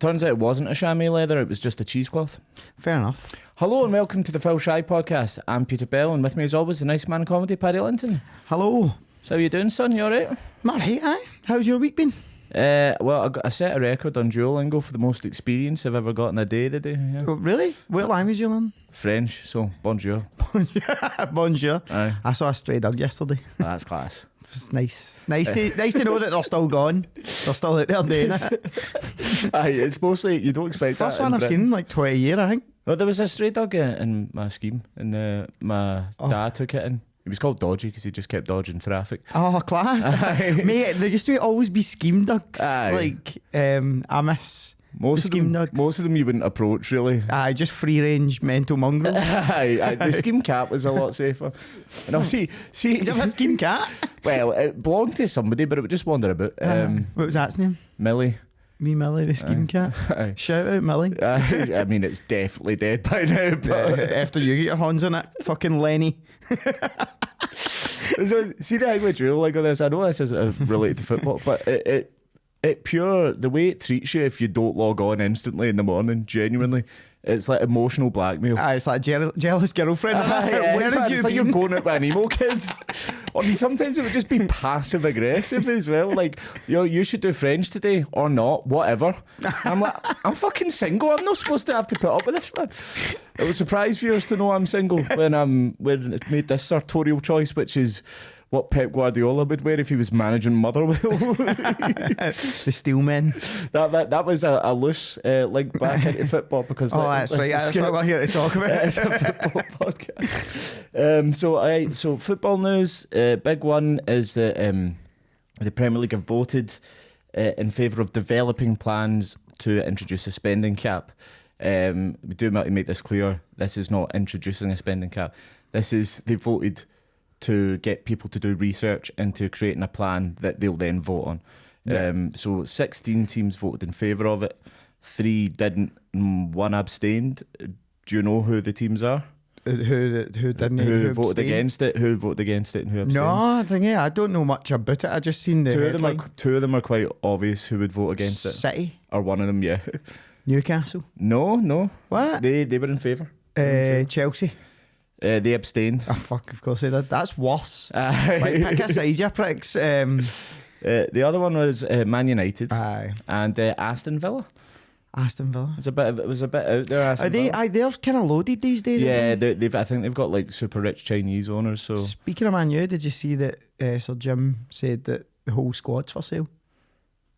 Turns out it wasn't a chamois leather, it was just a cheesecloth. Fair enough. Hello and welcome to the Phil Shy podcast. I'm Peter Bell, and with me as always the nice man of comedy, Paddy Linton. Hello. So how you doing, son? You alright? I'm alright, aye. How's your week been? Well, I set a record on Duolingo for the most experience I've ever got in a day today. Yeah. Oh, really? What language you learn? French, so bonjour. Bonjour. Aye. I saw a stray dog yesterday. That's class. It's nice. Nice to know that they're still gone. They're still out there doing it. Aye, it's mostly, you don't expect First that one in I've Britain. seen in like 20 years, I think. Well, there was a stray dog in my scheme, and my dad took it in. He was called Dodgy because he just kept dodging traffic. Oh, class. Aye. Mate, there used to always be scheme ducks. Aye. Like, I miss the scheme ducks. Most of them you wouldn't approach, really. Aye, just free range mental mongrels. Aye, the scheme cat was a lot safer. And I'll see. Did you have a scheme cat? Well, it belonged to somebody, but it would just wander about. What was that's name? Millie. Me Millie, the scheme cat. Aye. Shout out Millie. I mean, it's definitely dead by now. But After you get your hands on it, fucking Lenny. So, see the thing with drill like all this. I know this isn't related to football, but it pure the way it treats you if you don't log on instantly in the morning. Genuinely, it's like emotional blackmail. Aye, it's like jealous girlfriend. Aye, Where have you it's like been? you're going out with an emo kid. Or sometimes it would just be passive aggressive as well. Like, you should do French today or not, whatever. I'm like, I'm fucking single. I'm not supposed to have to put up with this, man. It will surprise viewers to know I'm single when it made this sartorial choice, which is what Pep Guardiola would wear if he was managing Motherwell. The Steelmen. That was a loose link back into football because That's right. That's what we're here to talk about. it's a football podcast. So football news. Big one is that the Premier League have voted in favour of developing plans to introduce a spending cap. We do want to make this clear. This is not introducing a spending cap. They voted to get people to do research into creating a plan that they'll then vote on. Yeah. So 16 teams voted in favour of it. 3 didn't, and 1 abstained. Do you know who the teams are? Who didn't? Who voted abstained? against it? Who voted against it and who abstained? No, I don't know much about it. I just seen the Two of them are quite obvious who would vote against it. City, Or one of them, yeah. Newcastle. No. What? They were in favour. Chelsea. They abstained. Oh fuck! Of course they did. That's worse. Aye. Like, pick a side, you pricks. The other one was Man United Aye. and Aston Villa. Aston Villa. It was a bit out there. Aston Villa. They're kind of loaded these days. Yeah, aren't they? I think they've got like super rich Chinese owners. So Speaking of Man U, did you see that Sir Jim said that the whole squad's for sale?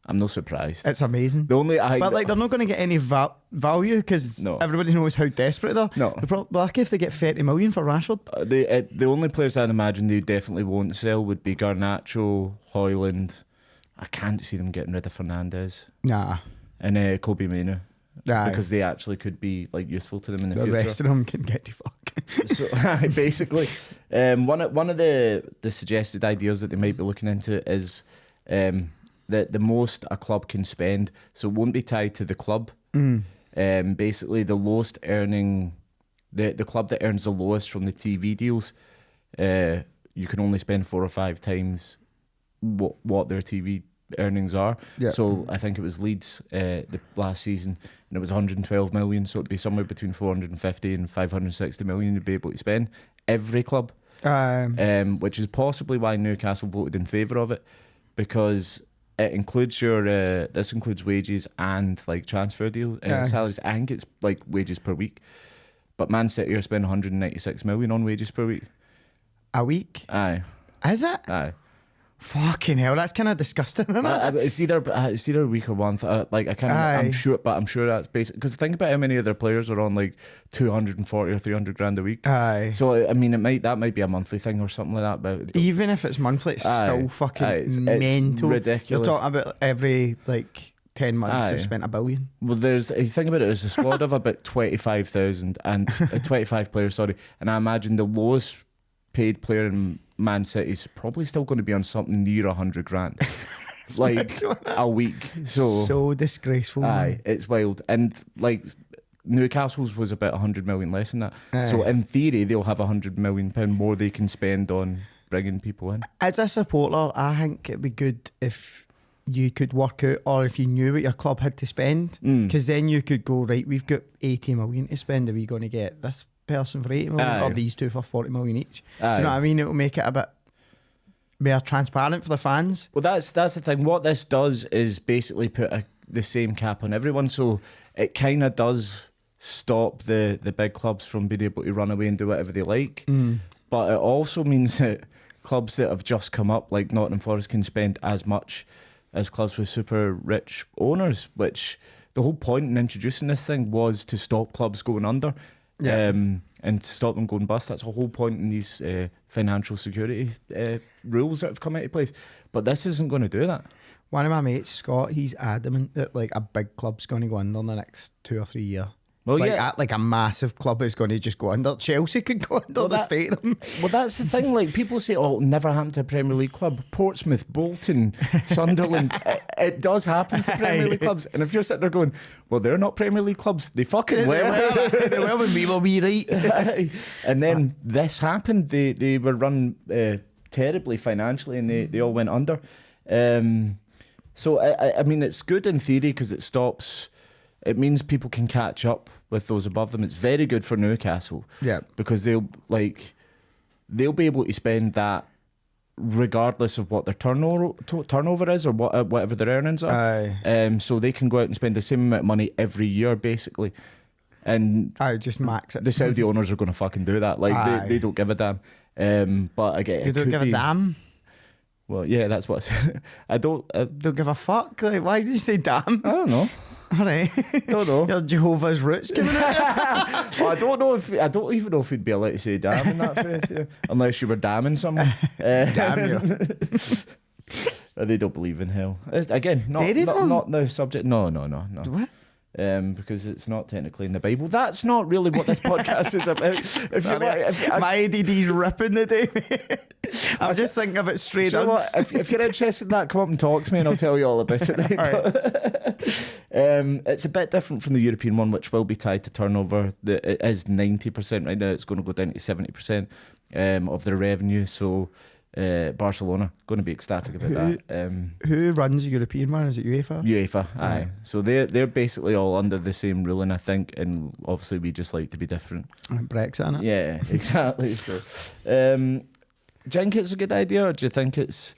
I'm not surprised. It's amazing. The only But like, they're not going to get any value because No. everybody knows how desperate they are. No. They're probably lucky if they get 30 million for Rashford. the only players I'd imagine they definitely won't sell would be Garnacho, Hoyland. I can't see them getting rid of Fernandes Nah. and Kobe Mainoo. Aye. Because they actually could be like useful to them in the The future. rest of them can get to fuck. So basically, one of the suggested ideas that they might be looking into is the most a club can spend. So it won't be tied to the club. Basically, the lowest earning, the club that earns the lowest from the TV deals, you can only spend 4 or 5 times what their TV earnings are. Yeah. So I think it was Leeds the last season, and it was 112 million. So it'd be somewhere between 450 and 560 million you'd be able to spend. Every club, which is possibly why Newcastle voted in favour of it, because it includes this includes wages and like transfer deal salaries. I think it's like wages per week, but Man City are spending 196 million on wages per week. A week? Aye. Is it? Aye. Fucking hell, that's kind of disgusting, isn't it? It's either a week or month. Like I can't. I'm sure that's basic. Because think about how many other players are on like 240 or 300 grand a week. Aye. So I mean, that might be a monthly thing or something like that. But Even if it's monthly, it's still fucking it's mental. ridiculous. You're talking about every like 10 months they've spent $1 billion. Well, you think about it, there's a squad of about 25,000 and 25 players. Sorry, and I imagine the lowest paid player in Man City is probably still going to be on something near 100 grand. Like a week. So disgraceful. Aye, Man. it's wild. And like Newcastle's was about 100 million less than that. So in theory, they'll have £100 million more they can spend on bringing people in. As a supporter, I think it'd be good if you could work out, or if you knew what your club had to spend, because then you could go, right, we've got 80 million to spend, are we going to get this person for 80 million or these two for 40 million each? Do you know what I mean? It'll make it a bit more transparent for the fans. Well, that's the thing. What this does is basically put the same cap on everyone, so it kind of does stop the big clubs from being able to run away and do whatever they like. But it also means that clubs that have just come up, like Nottingham Forest, can spend as much as clubs with super rich owners, which the whole point in introducing this thing was to stop clubs going under. And to stop them going bust. That's the whole point in these financial security rules that have come into place. But this isn't going to do that. One of my mates, Scott, he's adamant that like a big club's going to go under in the next 2 or 3 years. Well, like a massive club is going to just go under. Chelsea could go under the stadium. Well, that's the thing. Like, people say, "Oh, it'll never happen to a Premier League club." Portsmouth, Bolton, Sunderland. It does happen to Premier League clubs. And if you're sitting there going, "Well, they're not Premier League clubs," they fucking were. They were when we were wee, right? And then this happened. They were run terribly financially, and they all went under. So I mean, it's good in theory because it stops. It means people can catch up with those above them. It's very good for Newcastle. Yeah. Because they'll be able to spend that regardless of what their turnover is or whatever their earnings are. So they can go out and spend the same amount of money every year, basically. And just max it. The Saudi owners are going to fucking do that. Like they don't give a damn. But again, they don't give a damn. Well, yeah, that's what I said. I don't give a fuck. Like, why did you say damn? I don't know. All right. Don't know. Your Jehovah's roots coming out. Well, I don't even know if we'd be allowed to say damn in that faith, yeah. Unless you were damning someone. Damn you. They don't believe in hell. Again, not the subject. No. What? Because it's not technically in the Bible. That's not really what this podcast is about. My ADD's ripping the day. I'm just thinking about straight up. If you're interested in that, come up and talk to me and I'll tell you all about it. Right? It's a bit different from the European one, which will be tied to turnover. It is 90% right now. It's going to go down to 70% of their revenue. So Barcelona going to be ecstatic about that. Who runs the European one? Is it UEFA? UEFA, aye. So they're basically all under the same ruling, I think, and obviously we just like to be different. Brexit, innit? Yeah, exactly. So, do you think it's a good idea, or do you think it's?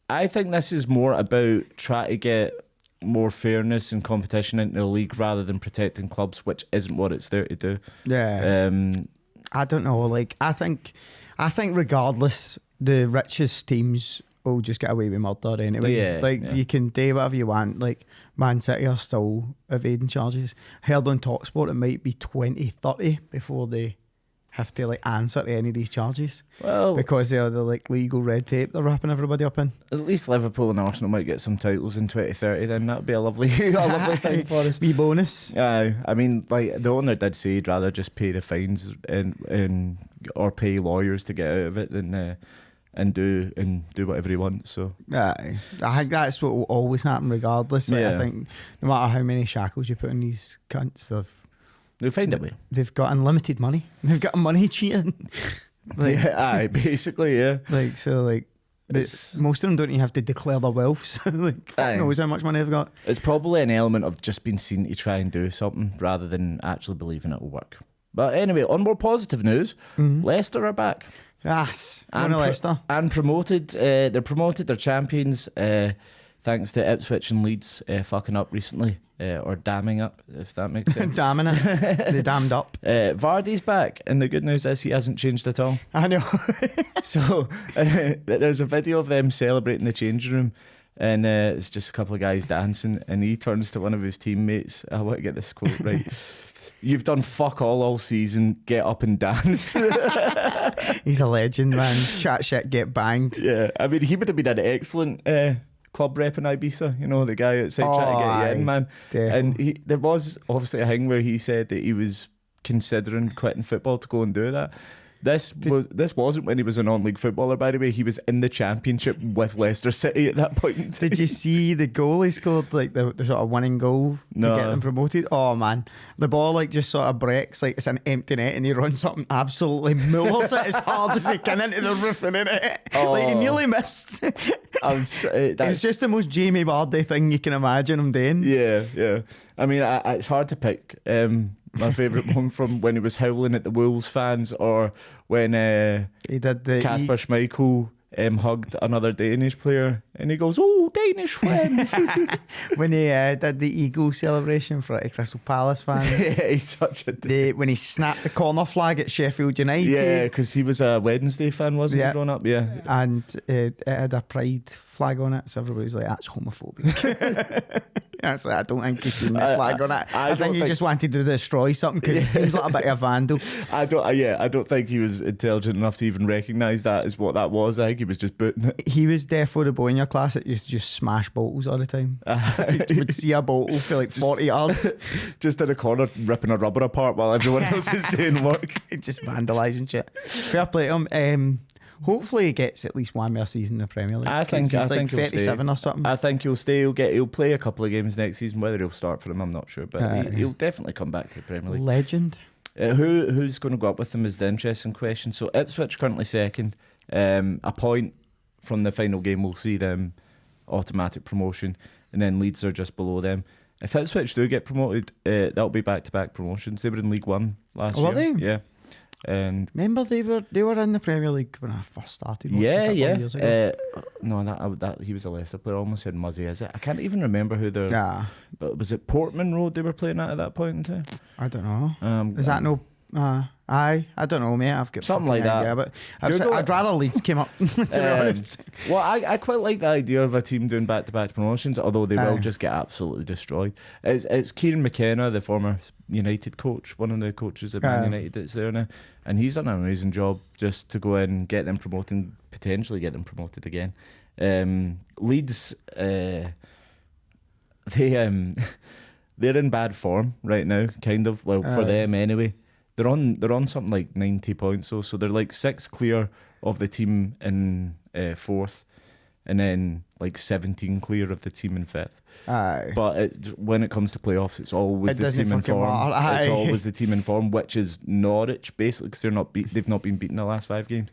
I think this is more about trying to get more fairness and competition into the league rather than protecting clubs, which isn't what it's there to do. Yeah. I don't know. Like, I think regardless, the richest teams will just get away with murder anyway. Yeah, you can do whatever you want. Like, Man City are still evading charges. Heard on TalkSport it might be 2030 before they have to like answer to any of these charges. Well, because they're the like legal red tape they're wrapping everybody up in. At least Liverpool and Arsenal might get some titles in 2030. Then that'd be a lovely thing for us. Wee bonus. I mean, like the owner did say he'd rather just pay the fines and or pay lawyers to get out of it than and do whatever he wants. So I think that's what will always happen regardless. Like, I think no matter how many shackles you put on these cunts, they'll find a way. They've got unlimited money. They've got money cheating. Basically, yeah. Like, so, like, most of them don't even have to declare their wealth. So, like, fuck knows how much money they've got. It's probably an element of just being seen to try and do something rather than actually believing it will work. But anyway, on more positive news, Leicester are back. Yes, and Leicester. And promoted. They're promoted, they're champions, thanks to Ipswich and Leeds fucking up recently. Or damming up, if that makes sense. Damming it. They dammed up. Vardy's back, and the good news is he hasn't changed at all. I know. So there's a video of them celebrating the changing room, and it's just a couple of guys dancing, and he turns to one of his teammates. I want to get this quote right. You've done fuck all season. Get up and dance. He's a legend, man. Chat shit, get banged. Yeah, I mean, he would have been an excellent club rep in Ibiza, you know, the guy outside trying to get you in, man. Definitely. And there was obviously a thing where he said that he was considering quitting football to go and do that. This wasn't when he was a non-league footballer, by the way. He was in the Championship with Leicester City at that point. Did you see the goal he scored, like the sort of winning goal to get them promoted? Oh man, the ball like just sort of breaks, like it's an empty net, and he runs up and absolutely mullers it as hard as he can into the roof and in it. Like he nearly missed. It's just the most Jamie Vardy thing you can imagine him doing. Yeah. I mean, it's hard to pick. My favourite one from when he was howling at the Wolves fans, or when he did the Kasper Schmeichel hugged another Danish player, and he goes, "Oh, Danish friends!" When he did the eagle celebration for the Crystal Palace fans. Yeah, he's such a when he snapped the corner flag at Sheffield United. Yeah, because he was a Wednesday fan, wasn't he, growing up? Yeah, and it had a pride flag on it, so everybody was like, "That's homophobic." That's like, I don't think he's seen the flag on it. I think he just wanted to destroy something, because he seems like a bit of a vandal. I don't think he was intelligent enough to even recognise that as what that was. I think he was just booting it. He was defo the boy in your class that used to just smash bottles all the time. He would see a bottle for like 40 yards. Just in a corner ripping a rubber apart while everyone else is doing work. Just vandalising shit. Fair play to him. Hopefully he gets at least one more season in the Premier League. I think he'll 37 or something. I think he'll stay. He'll play a couple of games next season. Whether he'll start for them, I'm not sure, but he'll definitely come back to the Premier League. Legend. Who's going to go up with them is the interesting question. So Ipswich currently second. A point from the final game will see them automatic promotion, and then Leeds are just below them. If Ipswich do get promoted, that'll be back-to-back promotions. They were in League One last year. Were they? Yeah. And remember they were in the Premier League when I first started. Yeah. Years ago. No, that he was a Leicester player. I almost said Muzzy. Is it? I can't even remember who they're. Yeah. But was it Portman Road they were playing at that point in time? I don't know. Is that no? I don't know, mate. I've got something like idea, that. But I'd rather Leeds came up. To be honest. Well, I quite like the idea of a team doing back-to-back promotions, although they will just get absolutely destroyed. It's Kieran McKenna, the former United coach, one of the coaches at Man United that's there now, and he's done an amazing job just to go in and get them promoted, potentially get them promoted again. Leeds, they're in bad form right now, kind of. Well, for them anyway. They're on something like 90 points, so they're like 6 clear of the team in 4th, and then like 17 clear of the team in 5th. Aye. But when it comes to playoffs, it's always the team in form. It's always the team in form, which is Norwich, basically, because they've not been beaten the last 5 games.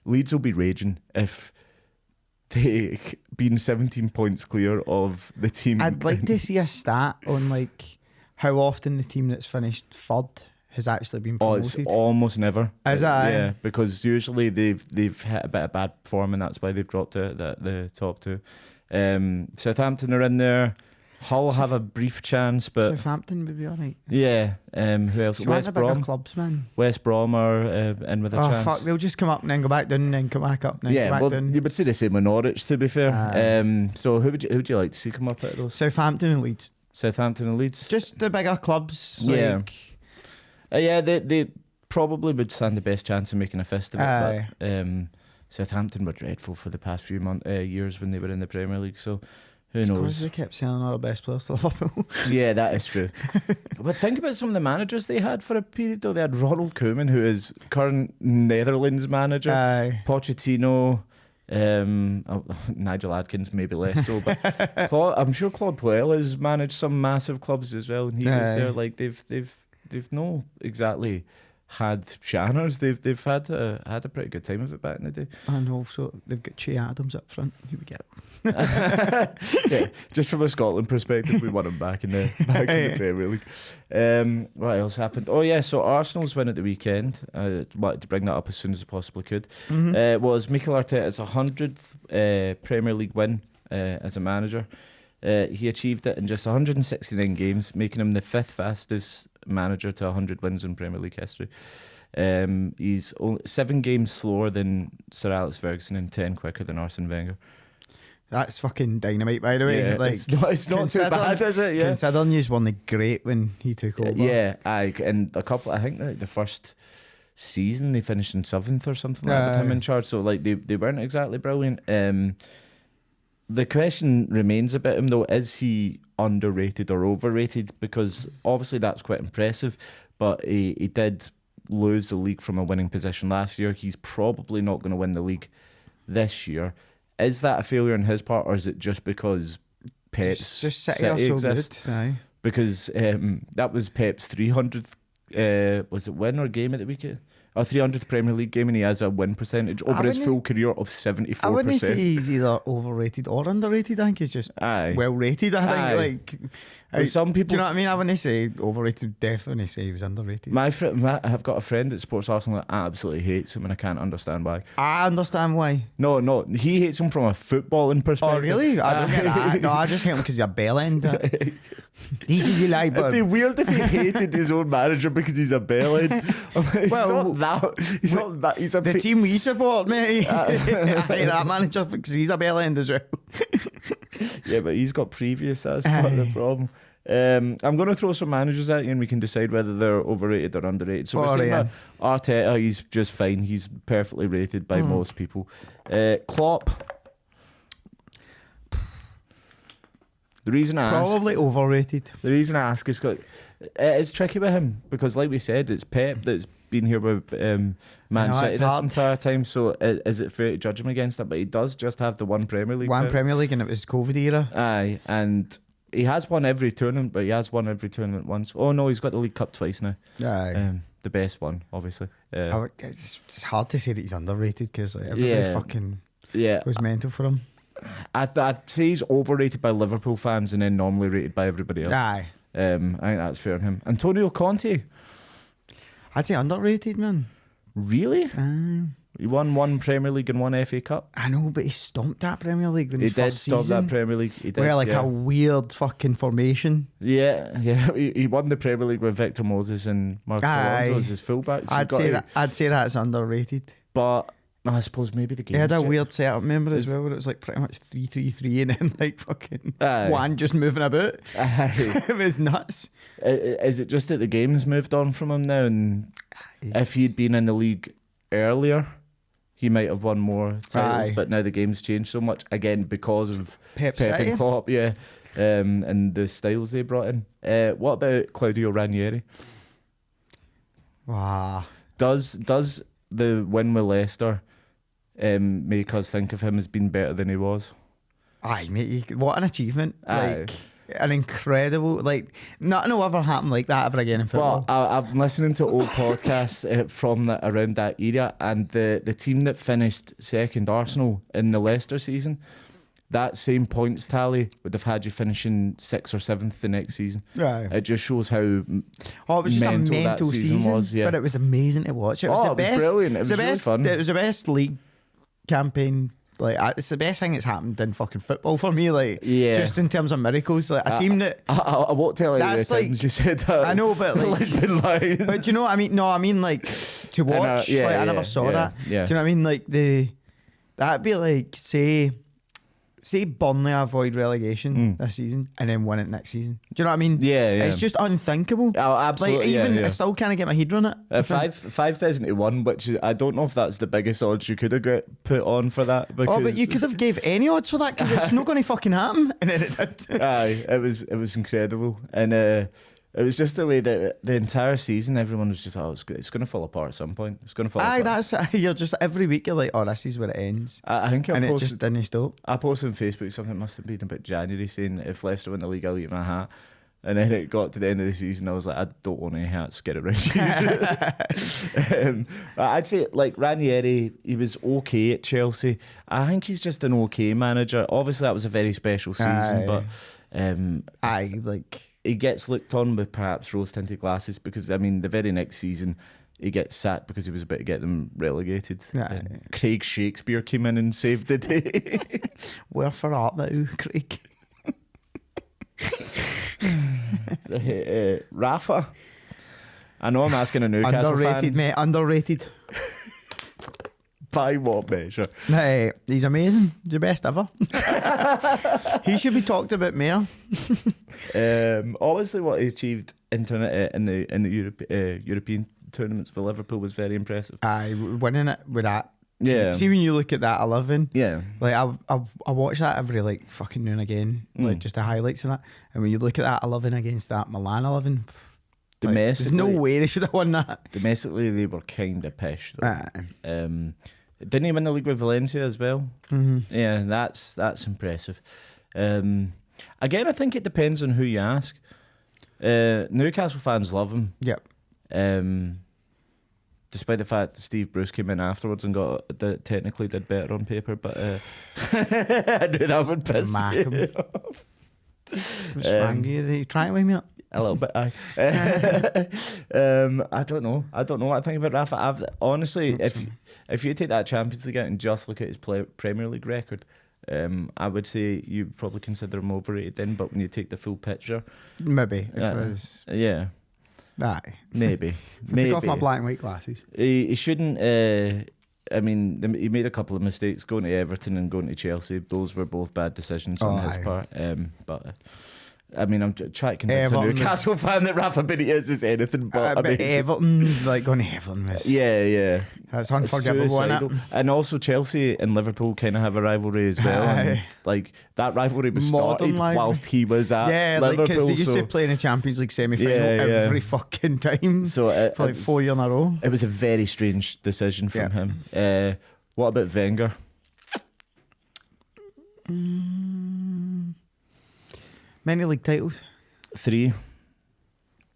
Leeds will be raging if they been 17 points clear of the team. I'd like to see a stat on like how often the team that's finished 3rd has actually been promoted. It's almost never. Is that? Yeah, because usually they've hit a bit of bad form, and that's why they've dropped out the top 2. Southampton are in there. Hull have a brief chance, but Southampton would be alright. Yeah. Who else? West Brom. Clubs, man. West Brom are in with a chance. Oh fuck! They'll just come up and then go back down, and then come back up, and then go back down. You would say the same with Norwich, to be fair. So who would you like to see come up out of those? Southampton and Leeds. Southampton and Leeds. Just the bigger clubs. Yeah. They probably would stand the best chance of making a fist of it. But Southampton were dreadful for the past few years when they were in the Premier League. So who knows? Because they kept selling all the best players to Liverpool. Yeah, that is true. But think about some of the managers they had for a period, though. They had Ronald Koeman, who is current Netherlands manager. Pochettino. Nigel Adkins maybe less so, but I'm sure Claude Puel has managed some massive clubs as well, and he was there. Like they've no exactly had shanners. They've had a pretty good time of it back in the day. And also they've got Che Adams up front. Here we go. Yeah, just from a Scotland perspective, we want him back in the Premier League. What else happened? Oh yeah, so Arsenal's win at the weekend. I wanted to bring that up as soon as I possibly could. Was Mikel Arteta's 100th Premier League win as a manager. He achieved it in just 169 games, making him the 5th fastest manager to 100 wins in Premier League history. He's 7 games slower than Sir Alex Ferguson and 10 quicker than Arsene Wenger. That's fucking dynamite, by the way. Yeah, like, it's not too bad, is it? Yeah. Considering he's won the great when he took over. Yeah, and a couple. I think the first season they finished in 7th or something like that with him in charge. So like they weren't exactly brilliant. The question remains about him though: is he underrated or overrated? Because obviously that's quite impressive, but he did lose the league from a winning position last year. He's probably not going to win the league this year. Is that a failure on his part, or is it just because Pep's just City exists? So aye. Because that was Pep's 300th was it win or game at the weekend? 300th Premier League game, and he has a win percentage over his full career of 74%. I wouldn't say he's either overrated or underrated. I think he's just well rated. I think some people. Do you know what I mean? I wouldn't say overrated. Definitely say he was underrated. I've got a friend that supports Arsenal that absolutely hates him, and I can't understand why. I understand why. No, he hates him from a footballing perspective. Oh really? I don't get that. No, I just hate him because he's a bell end. Easy like, but it'd be weird if he hated his own manager because he's a bell end. He's not that. He's a the team we support, mate. I hate that manager because he's a bell end as well. Yeah, but he's got previous. That's part of the problem. I'm going to throw some managers at you, and we can decide whether they're overrated or underrated. So we're saying that Arteta, he's just fine. He's perfectly rated by most people. Klopp. The reason I probably overrated. The reason I ask is it's tricky with him because, like we said, it's Pep that's been here with Man City this entire time. So is it fair to judge him against that? But he does just have the one Premier League. Premier League, and it was COVID era. Aye, and he has won every tournament, but he has won every tournament once. Oh no, he's got the League Cup twice now. Aye. The best one, obviously. It's hard to say that he's underrated because everybody fucking goes mental for him. I'd say he's overrated by Liverpool fans and then normally rated by everybody else. Aye. I think that's fair on him. Antonio Conte. I'd say underrated, man. Really? He won one Premier League and one FA Cup. I know, but he stomped that Premier League when he did stomp that Premier League. He did, a weird fucking formation. Yeah. He won the Premier League with Victor Moses and Marcos Alonso as his fullbacks. I'd say that's underrated. But I suppose maybe the game. He had a weird setup, remember, as well, where it was like pretty much 3-3-3 and then like fucking one just moving about. It was nuts. Is it just that the game's moved on from him now? And if he'd been in the league earlier, he might have won more titles. But now the game's changed so much again because of Pep and Klopp, and the styles they brought in. What about Claudio Ranieri? Wow. Does the win with Leicester make us think of him as being better than he was? Aye, mate, what an achievement. Like an incredible, like nothing will ever happen like that ever again in football. But I'm listening to old podcasts from around that era, and the team that finished second, Arsenal, in the Leicester season, that same points tally would have had you finishing 6th or 7th the next season. Right. It just shows how it was just mental a mental that season was. Yeah. But it was amazing to watch. It was the best. It was brilliant. It was really fun. It was the best league campaign. Like it's the best thing that's happened in fucking football for me. Like just in terms of miracles, like a team that I won't tell you the times you said that. I know, but like Lisbon Lions. But do you know what I mean? No, I mean like to watch. I never saw that. Yeah. Do you know what I mean? Like that'd be like say Burnley avoid relegation this season and then win it next season. Do you know what I mean? Yeah. It's just unthinkable. Oh, absolutely. Like I still can't get my head around it. 5,000 to 1, which I don't know if that's the biggest odds you could have got put on for that. Because but you could have gave any odds for that because it's not going to fucking happen. And then it did. Aye, it was incredible, and it was just the way that the entire season everyone was just it's going to fall apart at some point. It's going to fall apart. You're just every week you're like, this is where it ends. I think it just didn't stop. I posted on Facebook something must have been about January saying if Leicester win the league I'll eat my hat, and then it got to the end of the season I was like I don't want any hats, get it right. I'd say like Ranieri, he was okay at Chelsea. I think he's just an okay manager. Obviously that was a very special season, but he gets looked on with perhaps rose-tinted glasses because, I mean, the very next season he gets sacked because he was about to get them relegated. Craig Shakespeare came in and saved the day. Where for art thou, Craig? Rafa. I know I'm asking a Newcastle underrated, fan. Mate, underrated. By what measure? Hey, he's amazing. He's the best ever. He should be talked about more. Obviously, what he achieved in the European tournaments with Liverpool was very impressive. Winning it with that. Yeah. See when you look at that 11. Yeah. Like I watch that every like fucking noon again, like just the highlights of that. And when you look at that 11 against that Milan 11, Domestically, there's no way they should have won that. Domestically, they were kind of pish. Didn't he win the league with Valencia as well? Mm-hmm. Yeah, that's impressive. Again, I think it depends on who you ask. Newcastle fans love him. Yep. Despite the fact that Steve Bruce came in afterwards and technically did better on paper, but I knew that would piss me off. What's wrong with you? Are you trying to wake me up? A little bit, aye. I don't know what I think about Rafa. Honestly, if you take that Champions League out and just look at his Premier League record, I would say you probably consider him overrated then, but when you take the full picture, maybe. If it was... Yeah. Aye. Maybe. Take off my black and white glasses. He shouldn't... I mean, he made a couple of mistakes going to Everton and going to Chelsea. Those were both bad decisions on his part. But... I mean, I'm trying to convince a Newcastle fan that Rafa Benitez is anything but amazing. Everton, like going to Everton was... Yeah. That's unforgivable, isn't it? And also Chelsea and Liverpool kind of have a rivalry as well. And, like, that rivalry was started whilst he was at Liverpool. Because he used to play in the Champions League semi-final every fucking time. So for like 4 years in a row. It was a very strange decision from him. What about Wenger? Many league titles? 3.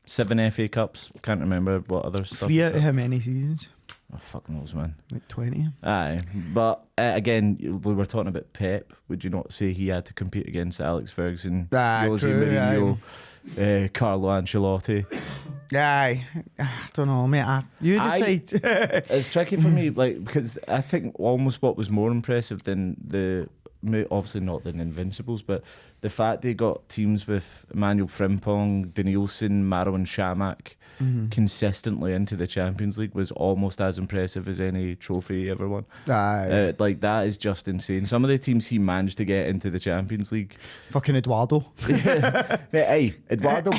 7 FA Cups. Can't remember what other stuff. 3 out of how many seasons? Oh, fuck knows, man. Like 20. Aye. But again, we were talking about Pep. Would you not say he had to compete against Alex Ferguson, Jose Mourinho, Carlo Ancelotti? Aye. I don't know, mate. You decide. It's tricky for me, like, because I think almost what was more impressive than obviously not the Invincibles, but the fact they got teams with Emmanuel Frimpong, Danielson, Marouane Chamakh consistently into the Champions League was almost as impressive as any trophy he ever won. Like, that is just insane. Some of the teams he managed to get into the Champions League. Fucking Eduardo. Hey, Eduardo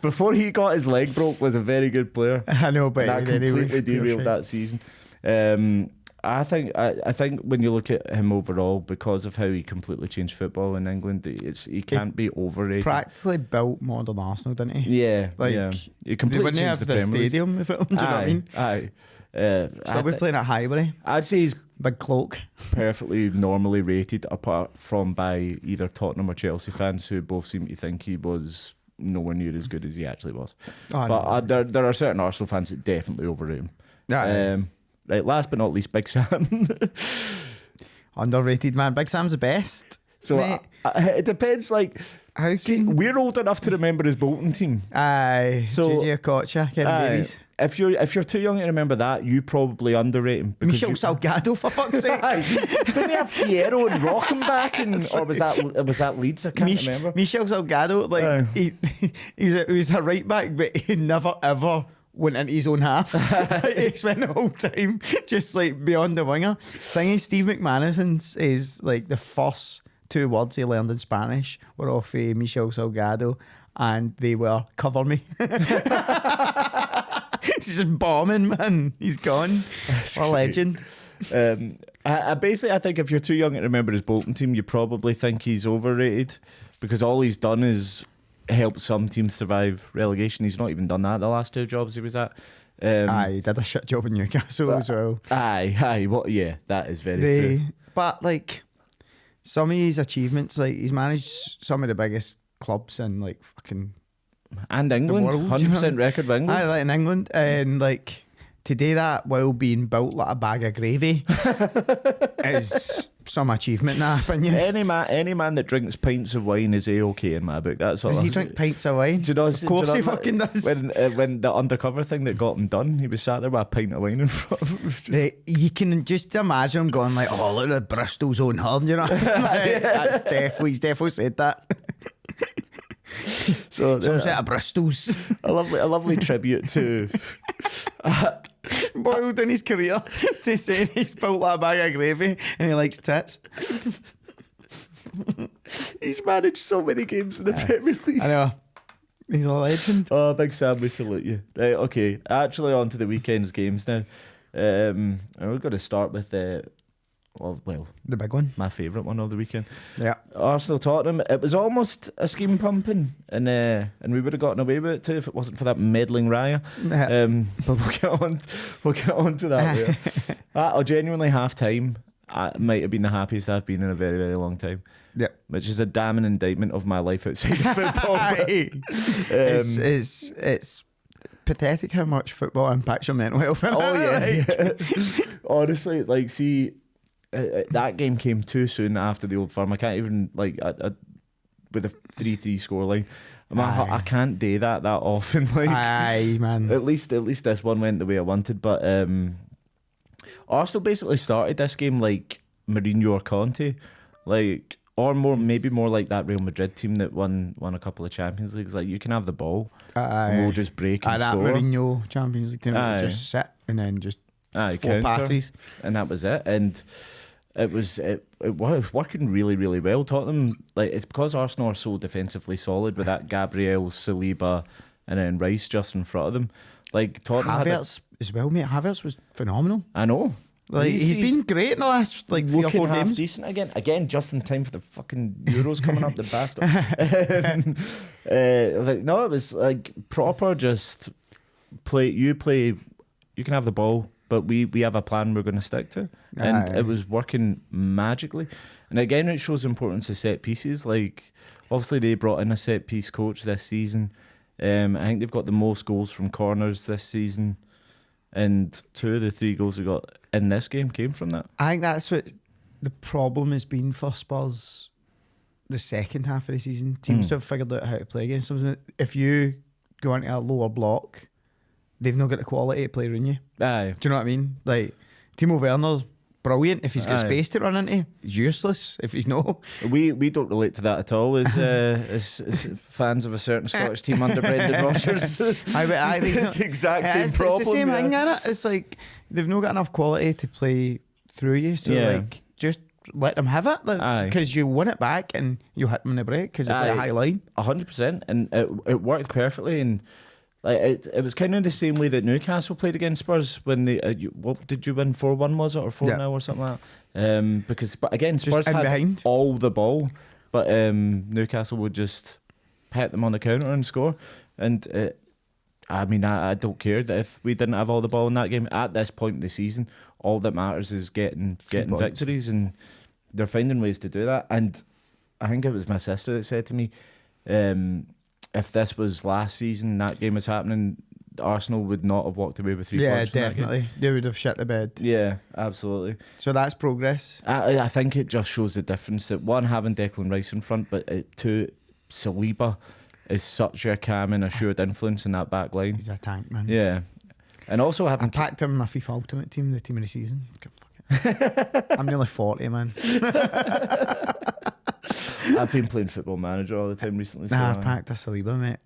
before he got his leg broke was a very good player. I know, but that completely derailed that season. I think when you look at him overall, because of how he completely changed football in England, he can't be overrated. Practically built modern Arsenal, didn't he? Yeah, like he completely changed the Premier League. Stadium with it. Do you know what I mean? Aye. Still be playing at Highbury. I'd say he's big cloak, perfectly normally rated, apart from by either Tottenham or Chelsea fans who both seem to think he was nowhere near as good as he actually was. There are certain Arsenal fans that definitely overrate him. Right, last but not least, Big Sam. Underrated, man. Big Sam's the best. So it depends, like, we're old enough to remember his Bolton team. Aye, so JJ Okocha, Kevin Davies. If you're too young to remember that, you probably underrate him. Michel Salgado, for fuck's sake. Didn't he have Fierro and Rockenbach, or was that Leeds? I can't remember. Michel Salgado, like he was a right back, but he never ever went into his own half. He spent the whole time just like beyond the winger. Thing is, Steve McManus is like the first 2 words he learned in Spanish were off Michel Salgado, and they were "cover me." He's just bombing, man. He's gone. A legend. I think if you're too young to remember his Bolton team, you probably think he's overrated, because all he's done is help some teams survive relegation. He's not even done that the last 2 jobs he was at. He did a shit job in Newcastle as well. That is very true. But like, some of his achievements, like he's managed some of the biggest clubs in like fucking and England, 100% record with England. Like in England, and like to do that while being built like a bag of gravy is some achievement in my opinion. Any man that drinks pints of wine is A-OK in my book. That's all. Does he drink pints of wine? Do you know, of course he fucking does. When the undercover thing that got him done, he was sat there with a pint of wine in front of him. You can just imagine him going like, "Oh, look at Bristol's own horn," you know? He's definitely said that. So some set of Bristols. A lovely tribute to boiled in his career to saying he's built that bag of gravy and he likes tits. He's managed so many games in the Premier League. I know. He's a legend. Oh, Big Sam, we salute you. Right, okay. Actually, on to the weekend's games now. We're going to start with well, the big one, my favourite one of the weekend. Yeah, Arsenal Tottenham. It was almost a scheme pumping, and we would have gotten away with it too if it wasn't for that meddling Raya. But we'll get on to that later. Genuinely, half time might have been the happiest I've been in a very, very long time. Yeah, which is a damning indictment of my life outside of football. It's pathetic how much football impacts your mental health. Honestly, like, see, that game came too soon after the Old Firm. I can't even, like, with a 3-3 scoreline. I can't do that often. Like, man. At least this one went the way I wanted. But Arsenal basically started this game like Mourinho or Conte, like, or maybe more like that Real Madrid team that won a couple of Champions Leagues. Like, you can have the ball, and we'll just break and that score. Mourinho Champions League team, just sit and then just 4 passes, and that was it. And it was working really, really well. Tottenham, like, it's because Arsenal are so defensively solid with that Gabriel, Saliba, and then Rice just in front of them. Like, Tottenham Havertz as well, mate. Havertz was phenomenal. I know. Like, he's been great in the last, like, 3 or 4 games. Decent again, just in time for the fucking Euros coming up, the bastard. No, it was like proper. Just play. You can have the ball, but we have a plan we're going to stick to, and it was working magically. And again, it shows the importance of set pieces. Like, obviously, they brought in a set piece coach this season. I think they've got the most goals from corners this season, and 2 of the 3 goals we got in this game came from that. I think that's what the problem has been for Spurs the second half of the season. Teams have figured out how to play against them. If you go into a lower block, they've not got the quality to play around you. Aye. Do you know what I mean? Like, Timo Werner's brilliant. If he's got space to run into, he's useless if he's no. We don't relate to that at all as fans of a certain Scottish team under Brendan Rodgers. It's the exact same problem. It's the same thing, isn't it? It's like they've not got enough quality to play through you, so like, just let them have it, because you win it back and you hit them in the break because it's like a high line. 100%, and it worked perfectly. And like, it was kind of the same way that Newcastle played against Spurs when they what did you win 4-1, was it, or 4-0 or something like that? Because again, Spurs had behind all the ball, but Newcastle would just hit them on the counter and score. And I mean, I don't care that if we didn't have all the ball in that game at this point in the season. All that matters is getting victories, and they're finding ways to do that. And I think it was my sister that said to me, if this was last season, that game was happening, Arsenal would not have walked away with 3 points. Yeah, definitely. They would have shit the bed. Yeah, absolutely. So that's progress. I think it just shows the difference that, one, having Declan Rice in front, but 2, Saliba is such a calm and assured influence in that back line. He's a tank, man. Yeah. And also having... I packed him in my FIFA Ultimate Team, the team of the season. I'm nearly 40, man. I've been playing Football Manager all the time recently. I've packed a Saliba, mate.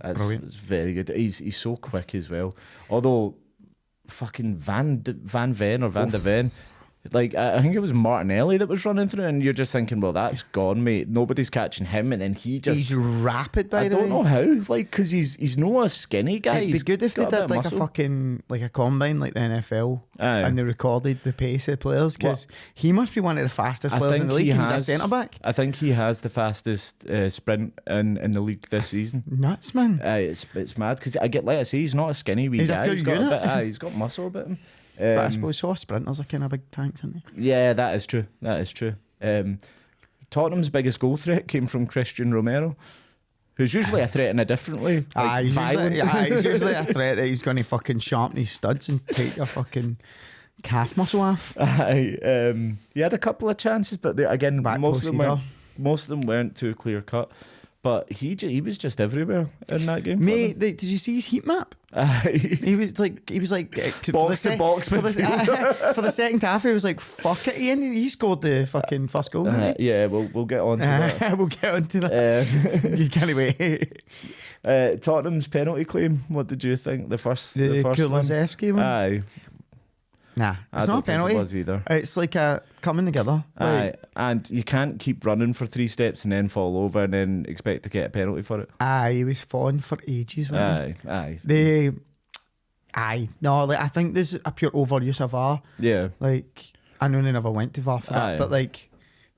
It's very good. He's so quick as well. Although, fucking Van Ven or Van de Ven, like, I think it was Martinelli that was running through, and you're just thinking, well, that's gone, mate. Nobody's catching him, and then he's rapid, by the way. I don't know how, like, because he's not a skinny guy. It'd be good if they did like a combine like the NFL, and they recorded the pace of players, because he must be one of the fastest players in the league. He's a centre back. I think he has the fastest sprint in the league this season. Nuts, man. It's mad, because like I say, he's not a skinny wee guy. He's got he's got muscle about him. But I suppose so sprinters are kind of big tanks, aren't they? Yeah, that is true. Tottenham's biggest goal threat came from Christian Romero, who's usually a threat in a different way. He's usually a threat that he's going to fucking sharpen his studs and take your fucking calf muscle off. He had a couple of chances, but again, most of them weren't too clear cut. But he was just everywhere in that game. Mate, did you see his heat map? He was like box to box for the second half. He was like, fuck it, he scored the fucking first goal. Yeah, we'll get on to that. We'll get on to that. You can't wait. Tottenham's penalty claim. What did you think? The first Kulusevski one. Aye. Nah, it's not a penalty. It was either. It's like a coming together. And you can't keep running for 3 steps and then fall over and then expect to get a penalty for it. He was falling for ages. Aye. No, like, I think there's a pure overuse of VAR. Yeah. Like, I know they never went to VAR for that, but like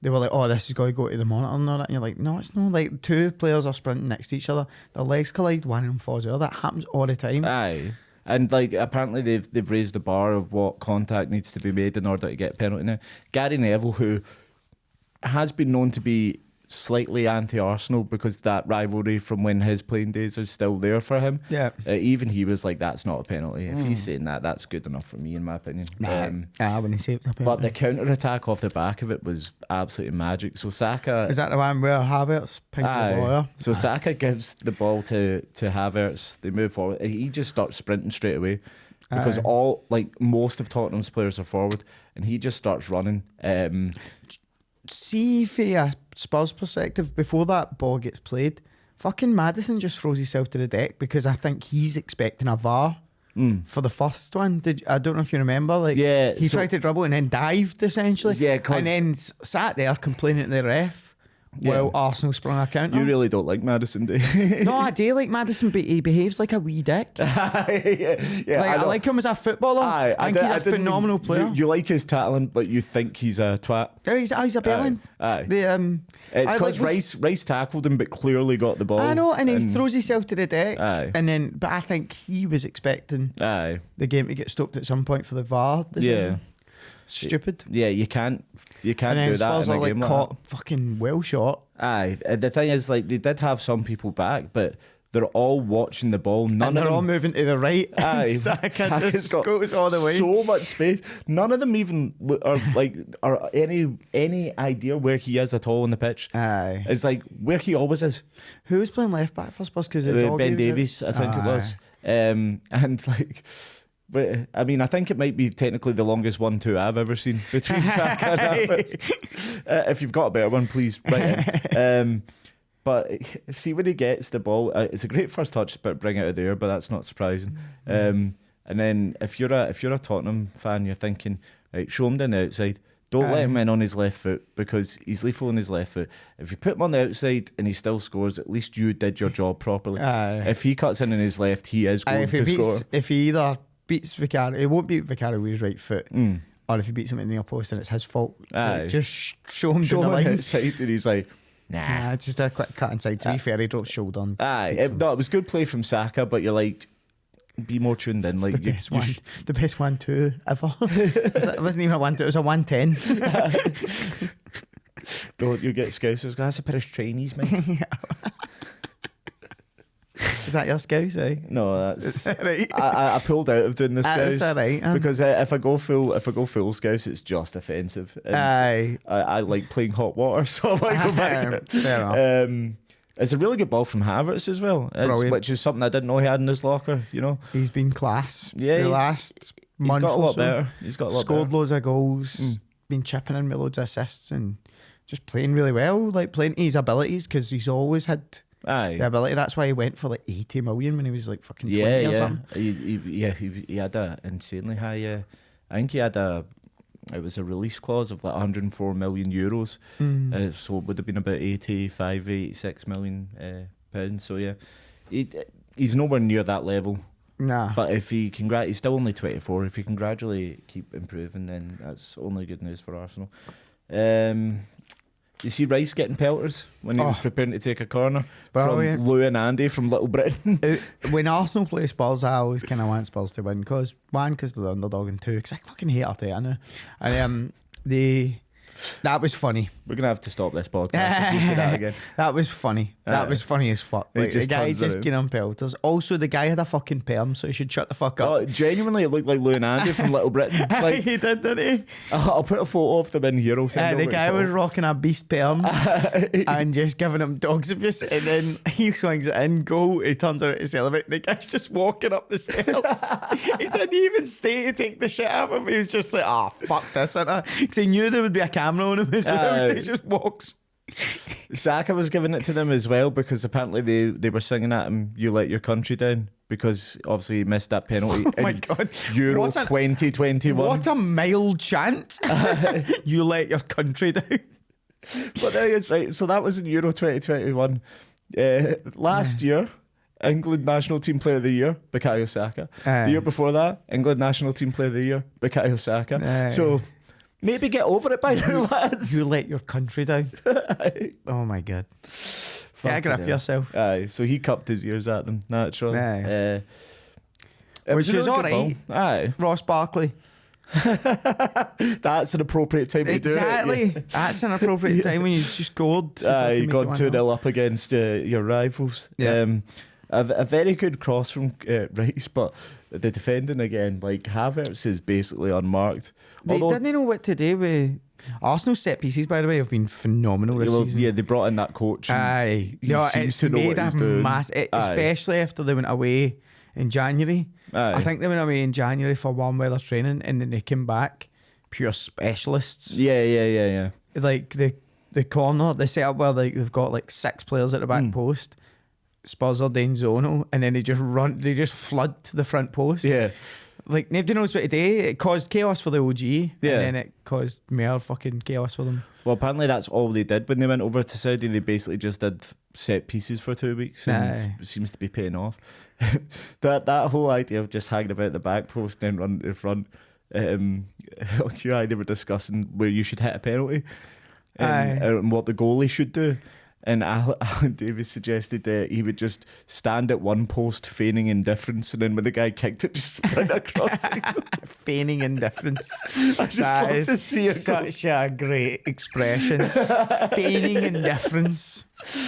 they were like, oh, this is going to go to the monitor and all that. And you're like, no, it's not. Like, two players are sprinting next to each other, their legs collide, one of them falls over. That happens all the time. Aye. And like apparently they've raised the bar of what contact needs to be made in order to get a penalty now. Gary Neville, who has been known to be slightly anti-Arsenal because that rivalry from when his playing days is still there for him. Yeah. Even he was like, that's not a penalty. If he's saying that, that's good enough for me, in my opinion. When he saved the penalty. But the counter-attack off the back of it was absolutely magic. So Saka... Is that the one where Havertz picked the ball? So Saka gives the ball to Havertz. They move forward. He just starts sprinting straight away because most of Tottenham's players are forward and he just starts running. See, from a Spurs perspective, before that ball gets played, fucking Maddison just throws himself to the deck because I think he's expecting a VAR for the first one. I don't know if you remember. He tried to dribble and then dived essentially. Yeah, and then sat there complaining to the ref. Well, Arsenal sprung a counter. You really don't like Maddison, do you? No, I do like Maddison, but he behaves like a wee dick. I like him as a footballer. I think he's a phenomenal player. You like his talent, but you think he's a twat. Yeah, he's a bellend. It's because Rice tackled him, but clearly got the ball. I know, and he throws himself to the deck. But I think he was expecting the game to get stopped at some point for the VAR decision. Yeah. Stupid. Yeah, you can't do that Spurs in a game caught like that. Fucking well shot. The thing is, like, they did have some people back, but they're all watching the ball. None of them all moving to the right. Saka just goes all the way. So much space. None of them even are any idea where he is at all on the pitch. It's like where he always is. Who was playing left back for Spurs? Because Ben Davies, I think it was. And like. But I mean, I think it might be technically the longest 1-2 I've ever seen between Saka and Havertz. If you've got a better one, please write in. But see, when he gets the ball, it's a great first touch, but bring it out of there. But that's not surprising. And then if you're a Tottenham fan, you're thinking, right, show him down the outside. Don't let him in on his left foot because he's lethal on his left foot. If you put him on the outside and he still scores, at least you did your job properly. If he cuts in on his left, he is going to score. If he either beats Vicario, it won't beat Vicario with his right foot, or if he beats him in the near post and it's his fault. So just show him down the line outside and he's like, nah, just a quick cut inside. To be fair, he drops shoulder on. It was good play from Saka, but you're like, be more tuned in. Like the best 1-2 ever. It wasn't even a 1-2, it was a 1-10. Don't you get Scousers? That's a pair of trainees, mate. Is that your Scouse, eh? No, that's right. I pulled out of doing the Scouse. That's right. Because if I go full Scouse, it's just offensive. And I like playing hot water, so I might go back to it. Fair enough. It's a really good ball from Havertz as well, which is something I didn't know he had in his locker. You know, he's been class. Yeah, the last month got a lot so. better. He's got a lot scored better. Loads of goals, been chipping in with loads of assists, and just playing really well. Like playing to his abilities because he's always had. The ability. That's why he went for like 80 million when he was like fucking 20 or something. He had a insanely high. I think he had it was a release clause of like 104 million euros. So it would have been about 86 million pounds. So yeah, he's nowhere near that level. Nah. But if he can, he's still only 24. If he can gradually keep improving, then that's only good news for Arsenal. You see Rice getting pelters when he was preparing to take a corner from Lou and Andy from Little Britain. When Arsenal play Spurs, I always kind of want Spurs to win because they're the underdog, and two, because I fucking hate Arteta now. And that was funny. We're going to have to stop this podcast if you say that again. That was funny. That was funny as fuck. Like, the guy just getting on pelters. Also, the guy had a fucking perm, so he should shut the fuck up. Genuinely, it looked like Lou and Andy from Little Britain. Like, he did, didn't he? I'll put a photo of them in here. The guy was rocking a beast perm and just giving him dogs abuse, and then he swings it in, goal. He turns out to celebrate. The guy's just walking up the stairs. He didn't even stay to take the shit out of him. He was just like, fuck this, because he knew there would be a camera on him as well, so he just walks. Saka was giving it to them as well because apparently they were singing at him, "You let your country down," because obviously he missed that penalty in Euro 2021. What a mild chant. You let your country down. But there it's right. So that was in Euro 2021. Last year, England National Team Player of the Year, Bukayo Saka. The year before that, England National Team Player of the Year, Bukayo Saka. So Maybe get over it by now, lads. You let your country down. Oh my God. Get a grip yourself. Aye, so he cupped his ears at them, naturally. Aye. Which is alright. Aye. Ross Barkley. That's an appropriate time to do it. Exactly. That's an appropriate time when you just scored. You got 2-0 up against your rivals. Yeah. A very good cross from Rice, but the defending again, like Havertz is basically unmarked. They didn't know what to do with Arsenal's set pieces, by the way, have been phenomenal this season. Yeah, they brought in that coach. Aye. It's made a mass, especially after they went away in January. Aye. I think they went away in January for warm weather training, and then they came back pure specialists. Yeah. Like the corner, they set up where they've got like 6 players at the back post. Spurs are doing zonal, and then they just flood to the front post. Yeah. Like, nobody knows what to do. It caused chaos for the OG, and then it caused more fucking chaos for them. Well, apparently that's all they did when they went over to Saudi. They basically just did set pieces for 2 weeks, and it seems to be paying off. that whole idea of just hanging about the back post and then running to the front. They were discussing where you should hit a penalty and what the goalie should do. And Alan Davies suggested that he would just stand at one post feigning indifference, and then when the guy kicked it, just sprint across it. Feigning indifference. I just love to see it. Such a great expression. Feigning indifference.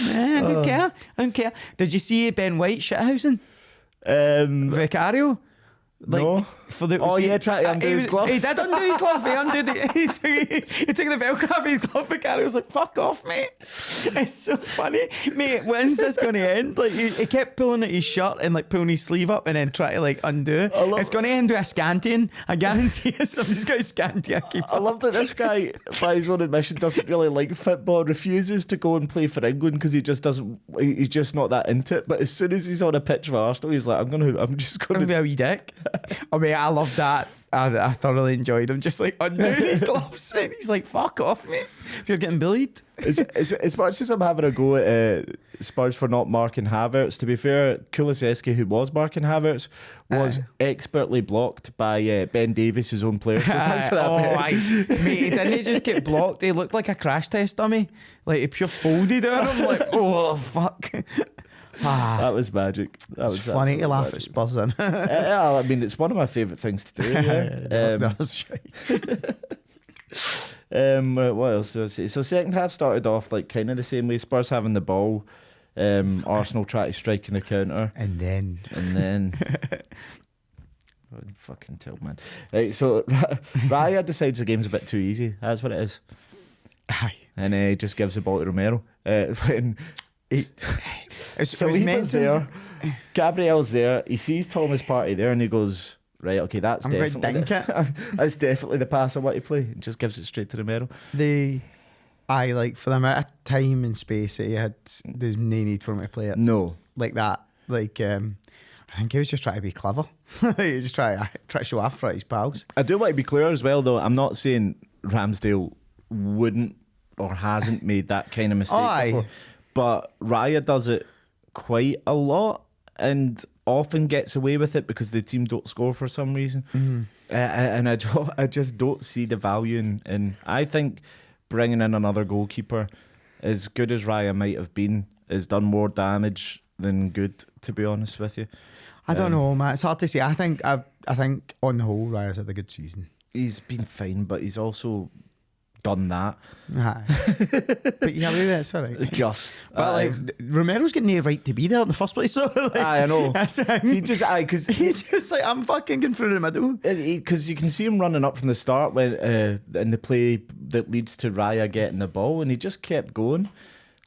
I don't care. Did you see Ben White shithousing? Vicario? No. For the, trying to undo his gloves. He did undo his glove. He took the Velcro off his glove. The guy was like, "Fuck off, mate." It's so funny, mate. When's this going to end? Like he kept pulling at his shirt and like pulling his sleeve up and then trying to like undo. It's going to end with a scanting. I guarantee you, somebody's got a scanty. I love that this guy, by his own admission, doesn't really like football. Refuses to go and play for England because he just doesn't. He's just not that into it. But as soon as he's on a pitch for Arsenal, he's like, I'm just going to be a wee dick." I mean, I love that. I thoroughly enjoyed him just like undoing his gloves, and he's like, "Fuck off, mate! If you're getting bullied." As much as I'm having a go at Spurs for not marking Havertz, to be fair, Kulusevski, who was marking Havertz, was expertly blocked by Ben Davies, his own player. So thanks for that. Mate, he didn't just get blocked. He looked like a crash test dummy. Like he pure folded on him. Like, oh fuck. That was magic. It's funny to laugh at Spurs in. I mean, it's one of my favourite things to do. Yeah. That was shite. What else do I say? So second half started off like kind of the same way. Spurs having the ball, Arsenal try to strike in the counter, and then fucking tell, man. Right, so Raya decides the game's a bit too easy. That's what it is. Aye. And he just gives the ball to Romero. So he was there. Gabriel's there. He sees Thomas Partey there, and he goes, "Right, okay, that's definitely the pass I want to play." And just gives it straight to Romero. Like for the amount of time and space that he had, there's no need for him to play it. No, like that. Like I think he was just trying to be clever. He just try to show off for his pals. I do want to be clear as well, though. I'm not saying Ramsdale wouldn't or hasn't made that kind of mistake before. But Raya does it quite a lot and often gets away with it because the team don't score for some reason. Mm-hmm. And I just don't see the value in. I think bringing in another goalkeeper, as good as Raya might have been, has done more damage than good, to be honest with you. I don't know, man. It's hard to say. I think on the whole, Raya's had a good season. He's been fine, but he's also done that. But yeah, maybe that's all right. Just. But like Romero's got no right to be there in the first place. So like, I know. Because he's just like, I'm fucking going through the middle. Because you can see him running up from the start when in the play that leads to Raya getting the ball, and he just kept going.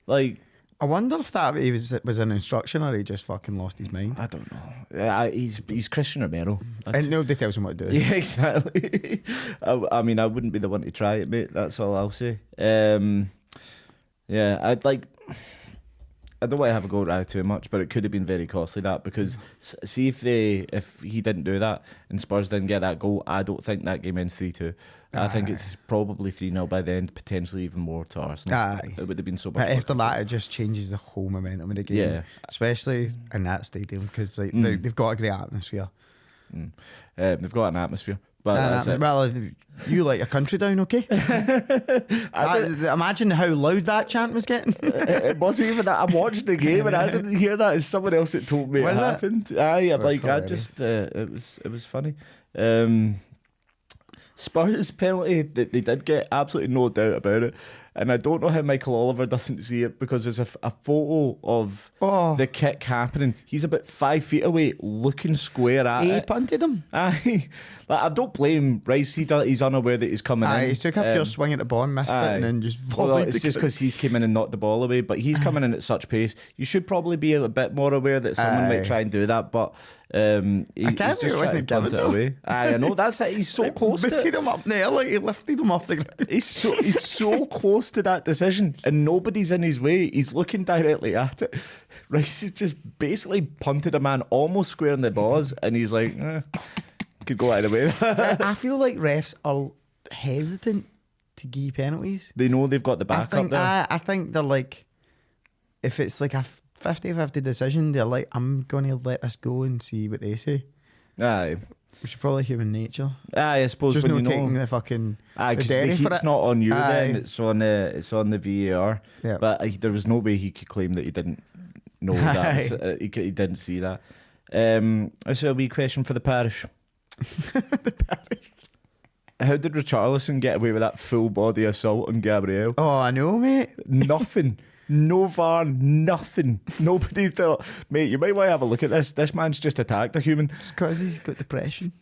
Like, I wonder if that was an instruction or he just fucking lost his mind. I don't know. He's Christian Romero. And nobody tells him what to do. Yeah, exactly. I mean, I wouldn't be the one to try it, mate. That's all I'll say. Yeah, I don't want to have a go at Raya too much, but it could have been very costly, that, because see if he didn't do that and Spurs didn't get that goal, I don't think that game ends 3-2. I think it's probably 3-0 by the end, potentially even more to Arsenal. It would have been so much. But after that, it just changes the whole momentum of the game, especially in that stadium, because they've got a great atmosphere. They've got an atmosphere, But that's it. Well, you like your country down, okay? Imagine how loud that chant was getting. It wasn't even that. I watched the game and I didn't hear that. It's someone else that told me it happened. It was funny. Spurs penalty, they did get absolutely no doubt about it. And I don't know how Michael Oliver doesn't see it, because there's a photo of the kick happening. He's about 5 feet away, looking square at it. He punted him. Aye. Like, I don't blame Rice. He's unaware that he's coming in. He took a pure swing at the ball, missed it, and then just volleyed. It's just because he's came in and knocked the ball away. But he's coming in at such pace. You should probably be a bit more aware that someone might try and do that. But he's just trying to punt it away. I know, that's it. He's so close to it. Lifted him up in the air, like he lifted him off the ground. He's so close to that decision, and nobody's in his way. He's looking directly at it. Rice has just basically punted a man almost square in the balls, and he's like, could go either way. I feel like refs are hesitant to give penalties. They know they've got the backup there. I think they're like, if it's like a 50-50 decision, they're like, I'm going to let this go and see what they say. Aye. Which is probably human nature. Aye, I suppose. Just when no you know, taking the fucking. Aye, because the heat's not on you. Then it's on the VAR. Yeah. But there was no way he could claim that he didn't know that. He didn't see that. This is a wee question for the parish. The parish. How did Richarlison get away with that full body assault on Gabriel? Oh, I know, mate. Nothing. No VAR, nothing. Nobody thought, mate, you might want to have a look at this. This man's just attacked a human. It's because he's got depression.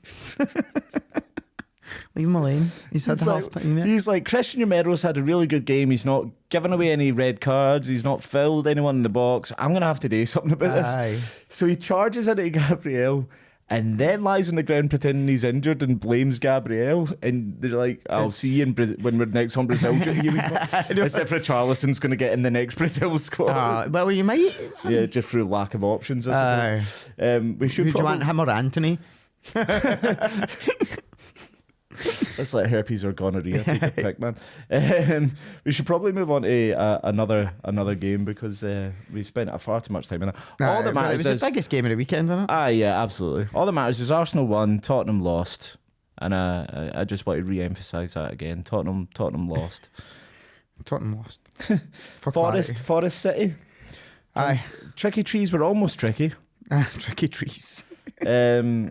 Leave him alone. He's had half time, mate. He's like, Christian Romero's had a really good game. He's not given away any red cards. He's not fouled anyone in the box. I'm going to have to do something about this. So he charges into Gabriel and then lies on the ground pretending he's injured and blames Gabriel. And they're like, I'll see you when we're next on Brazil. As if Richarlison's going to get in the next Brazil squad. Well, you might. Yeah, just through lack of options, I suppose. We should Who do you want, him or Anthony? Let's let herpes or gonorrhea take a pick, man. We should probably move on to another game, because we spent far too much time in it. All that matters is, it was the biggest game of the weekend, wasn't it? Yeah, absolutely. All that matters is Arsenal won, Tottenham lost, and I just want to re-emphasise that again. Tottenham lost. Tottenham lost. Forest City. Aye. Tricky Trees were almost tricky. Tricky Trees. They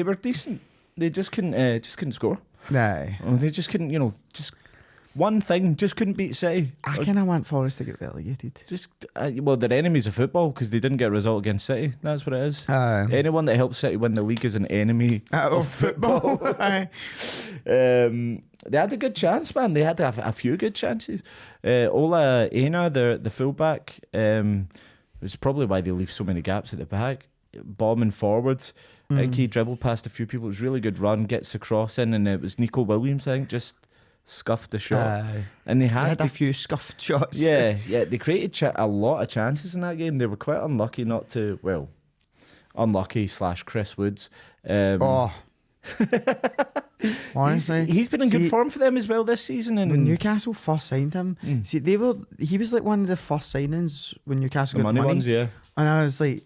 were decent. They just couldn't score. Aye. They just couldn't, just one thing, just couldn't beat City. I kind of want Forest to get relegated. They're enemies of football because they didn't get a result against City. That's what it is. Anyone that helps City win the league is an enemy of football. They had a good chance, man. They had a few good chances. Ola Aina, the fullback, was probably why they leave so many gaps at the back. Bombing forwards. I think he dribbled past a few people. It was a really good run, gets the cross in, and it was Nico Williams, I think, just scuffed the shot. And they had a few scuffed shots. Yeah, they created a lot of chances in that game. They were quite unlucky not to, unlucky / Chris Woods. Honestly, he's been in good form for them as well this season. And when Newcastle first signed him, he was like one of the first signings when Newcastle got money. Ones, yeah. And I was like,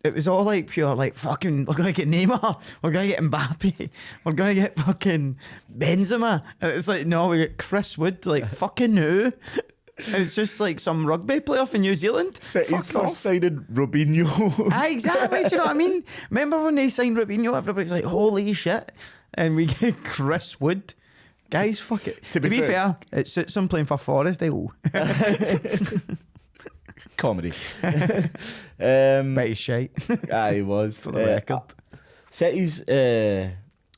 it was all like pure, like, fucking, we're going to get Neymar, we're going to get Mbappe, we're going to get fucking Benzema. And it's like, no, we get Chris Wood, like, fucking who? And it's just like some rugby player from New Zealand. City's first signed Robinho. Exactly, do you know what I mean? Remember when they signed Robinho, everybody's like, holy shit. And we get Chris Wood. Guys, fuck it. To be fair, it suits them playing for Forest, they will. Comedy. But he's shite. He was. For the record. City's,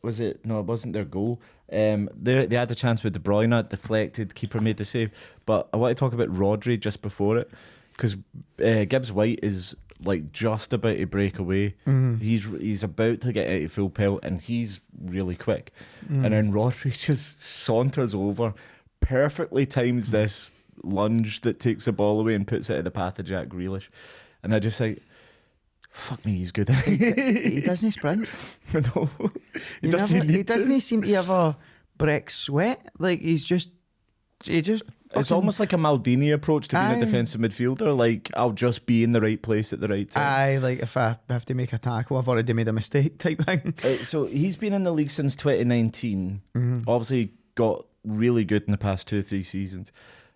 was it? No, it wasn't their goal. They had a chance with De Bruyne, deflected, keeper made the save. But I want to talk about Rodri just before it, because Gibbs White is like just about to break away. He's about to get out of full pelt, and he's really quick. And then Rodri just saunters over, perfectly times this lunge that takes the ball away and puts it in the path of Jack Grealish. And I just like, fuck me, he's good. He doesn't sprint. No, he doesn't seem to ever break sweat. Like he just It's almost like a Maldini approach to being a defensive midfielder. Like, I'll just be in the right place at the right time. Like if I have to make a tackle, I've already made a mistake type thing. So he's been in the league since 2019. Obviously got really good in the past 2-3 seasons.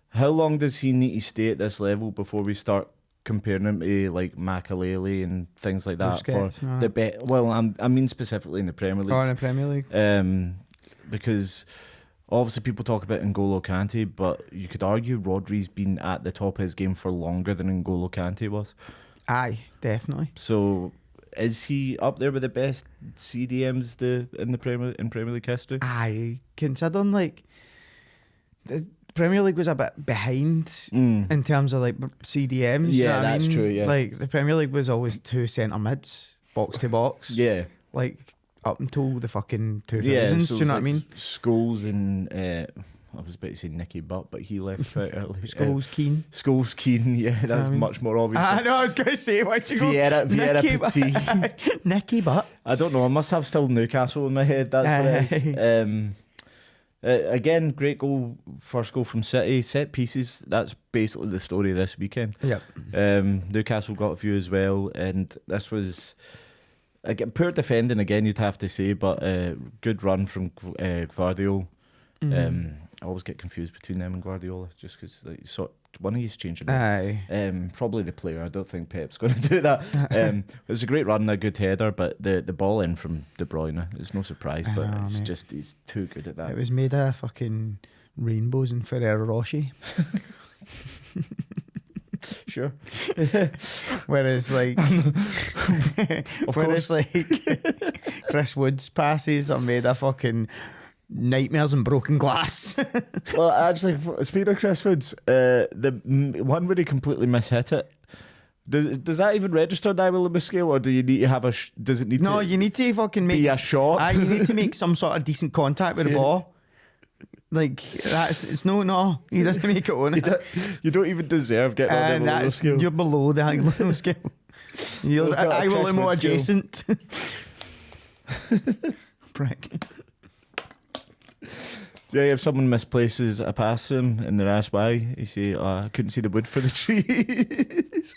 How long does he need to stay at this level before we start comparing him to like Makalele and things like that? Busquets, the bet. Well, I mean specifically in the Premier League. Oh, in the Premier League. Because obviously people talk about N'Golo Kante, but you could argue Rodri's been at the top of his game for longer than N'Golo Kante was. Aye, definitely. So is he up there with the best CDMs in Premier League history? Aye, considering like the Premier League was a bit behind in terms of like CDMs. Yeah, you know what that's I mean? true. Yeah, like the Premier League was always 2 centre mids, box to box. Yeah, like up until the fucking 2000s. Yeah, so do you know what I mean? Scholes and I was about to say Nicky Butt, but he left quite early. Scholes Keane, yeah, that was much more obvious. I know, I was going to say, why'd you Vieira Petit. Nicky Butt. I don't know, I must have still Newcastle in my head, that's what it is. Again, great goal, first goal from City. Set pieces, that's basically the story of this weekend. Yep. Newcastle got a few as well, and this was... Again, poor defending again, you'd have to say, but good run from Guardiola. I always get confused between them and Guardiola, just because like, one of these changing. Aye. Probably the player. I don't think Pep's going to do that. It was a great run, a good header, but the ball in from De Bruyne, it's no surprise, but it's just he's too good at that. It was made of fucking rainbows and Ferrero Rocher. Sure. Whereas like Chris Wood's passes are made of fucking nightmares and broken glass. Well, actually, speaking of Chris Woods, the one where he completely mishit it, does that even register that with the scale, or do you need to have does it need no, to you need to fucking make be a shot? you need to make some sort of decent contact with the ball. Like it's no, he doesn't make it on it. You don't even deserve getting on the below scale. You're below the below scale. I will more adjacent. Prick. Yeah, if someone misplaces a pass to him and they're asked why, you say, I couldn't see the wood for the trees.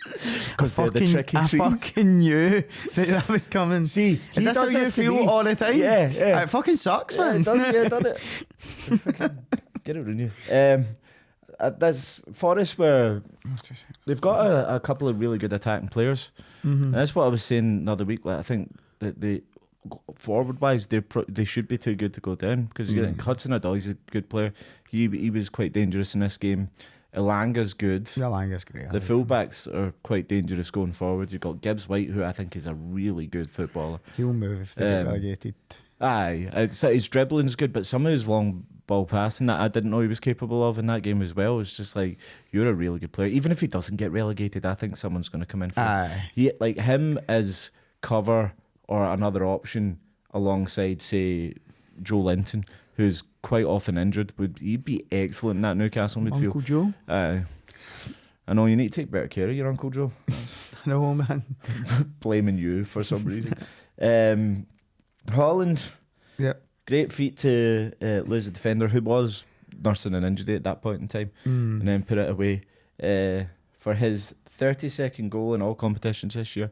Because they're the tricky trees. I fucking knew that was coming. See, is this how you feel all the time? Yeah. It fucking sucks, man. It does, yeah, doesn't it? Get it renewed. That's Forest, where they've got a couple of really good attacking players. And that's what I was saying the other week. Like, I think that they forward wise they should be too good to go down, because you think Hudson-Odoi is a good player. He was quite dangerous in this game. Elanga's good. Elanga's great. The fullbacks are quite dangerous going forward. You've got Gibbs White, who I think is a really good footballer. He'll move if they get relegated. Aye, his dribbling's good, but some of his long ball passing that I didn't know he was capable of in that game as well. It's just like, you're a really good player. Even if he doesn't get relegated, I think someone's going to come in for him. He, like him as cover or another option alongside, say, Joe Linton, who's quite often injured. He'd be excellent in that Newcastle midfield. Uncle Joe? I know, you need to take better care of your Uncle Joe. I know, man. Blaming you for some reason. Holland, yep. Great feat to lose a defender who was nursing an injury at that point in time, and then put it away for his 32nd goal in all competitions this year.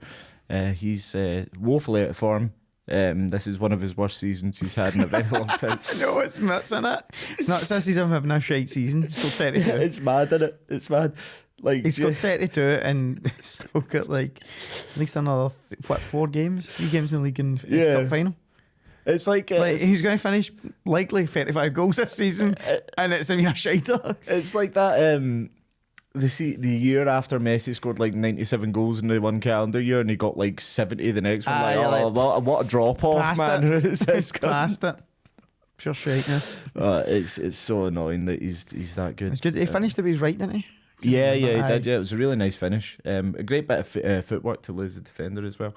He's woefully out of form. This is one of his worst seasons he's had in a very long time. No, it's nuts, isn't it? It's not since he's having a shite season. He's still 32. It's mad, isn't it? It's mad. Like, he's got 32 and still got like at least another 3 games in the league and cup final. It's like he's going to finish likely 35 goals this season, and it's a shiter. It's like that. The year after Messi scored like 97 goals in the one calendar year, and he got like 70 the next one. What a drop off, man! Past it. Pure shite. It's so annoying that he's that good. It's good. He finished to his right, didn't he? Yeah, he did. Yeah, it was a really nice finish. A great bit of footwork to lose the defender as well.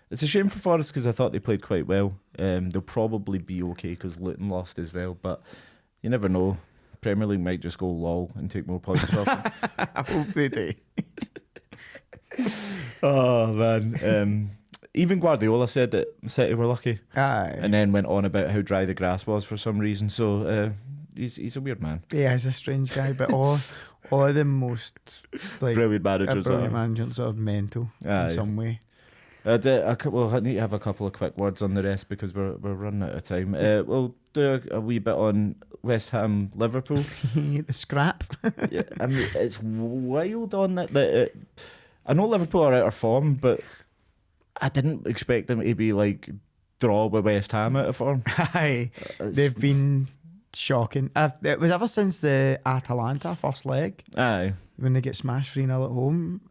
It's a shame for Forest because I thought they played quite well. They'll probably be okay because Luton lost as well, but you never know. Premier League might just go lol and take more points off them. I hope they do. Oh man. Even Guardiola said that City were lucky. Aye. And then went on about how dry the grass was for some reason. So he's a weird man. Yeah, he's a strange guy, but all the most like brilliant managers are mental in some way. I need to have a couple of quick words on the rest because we're running out of time. We'll do a wee bit on West Ham Liverpool. The scrap. Yeah, I mean, it's wild on that. I know Liverpool are out of form, but I didn't expect them to be like draw with West Ham out of form. Aye, they've been shocking. It was ever since the Atalanta first leg. Aye. When they get smashed 3-0 at home.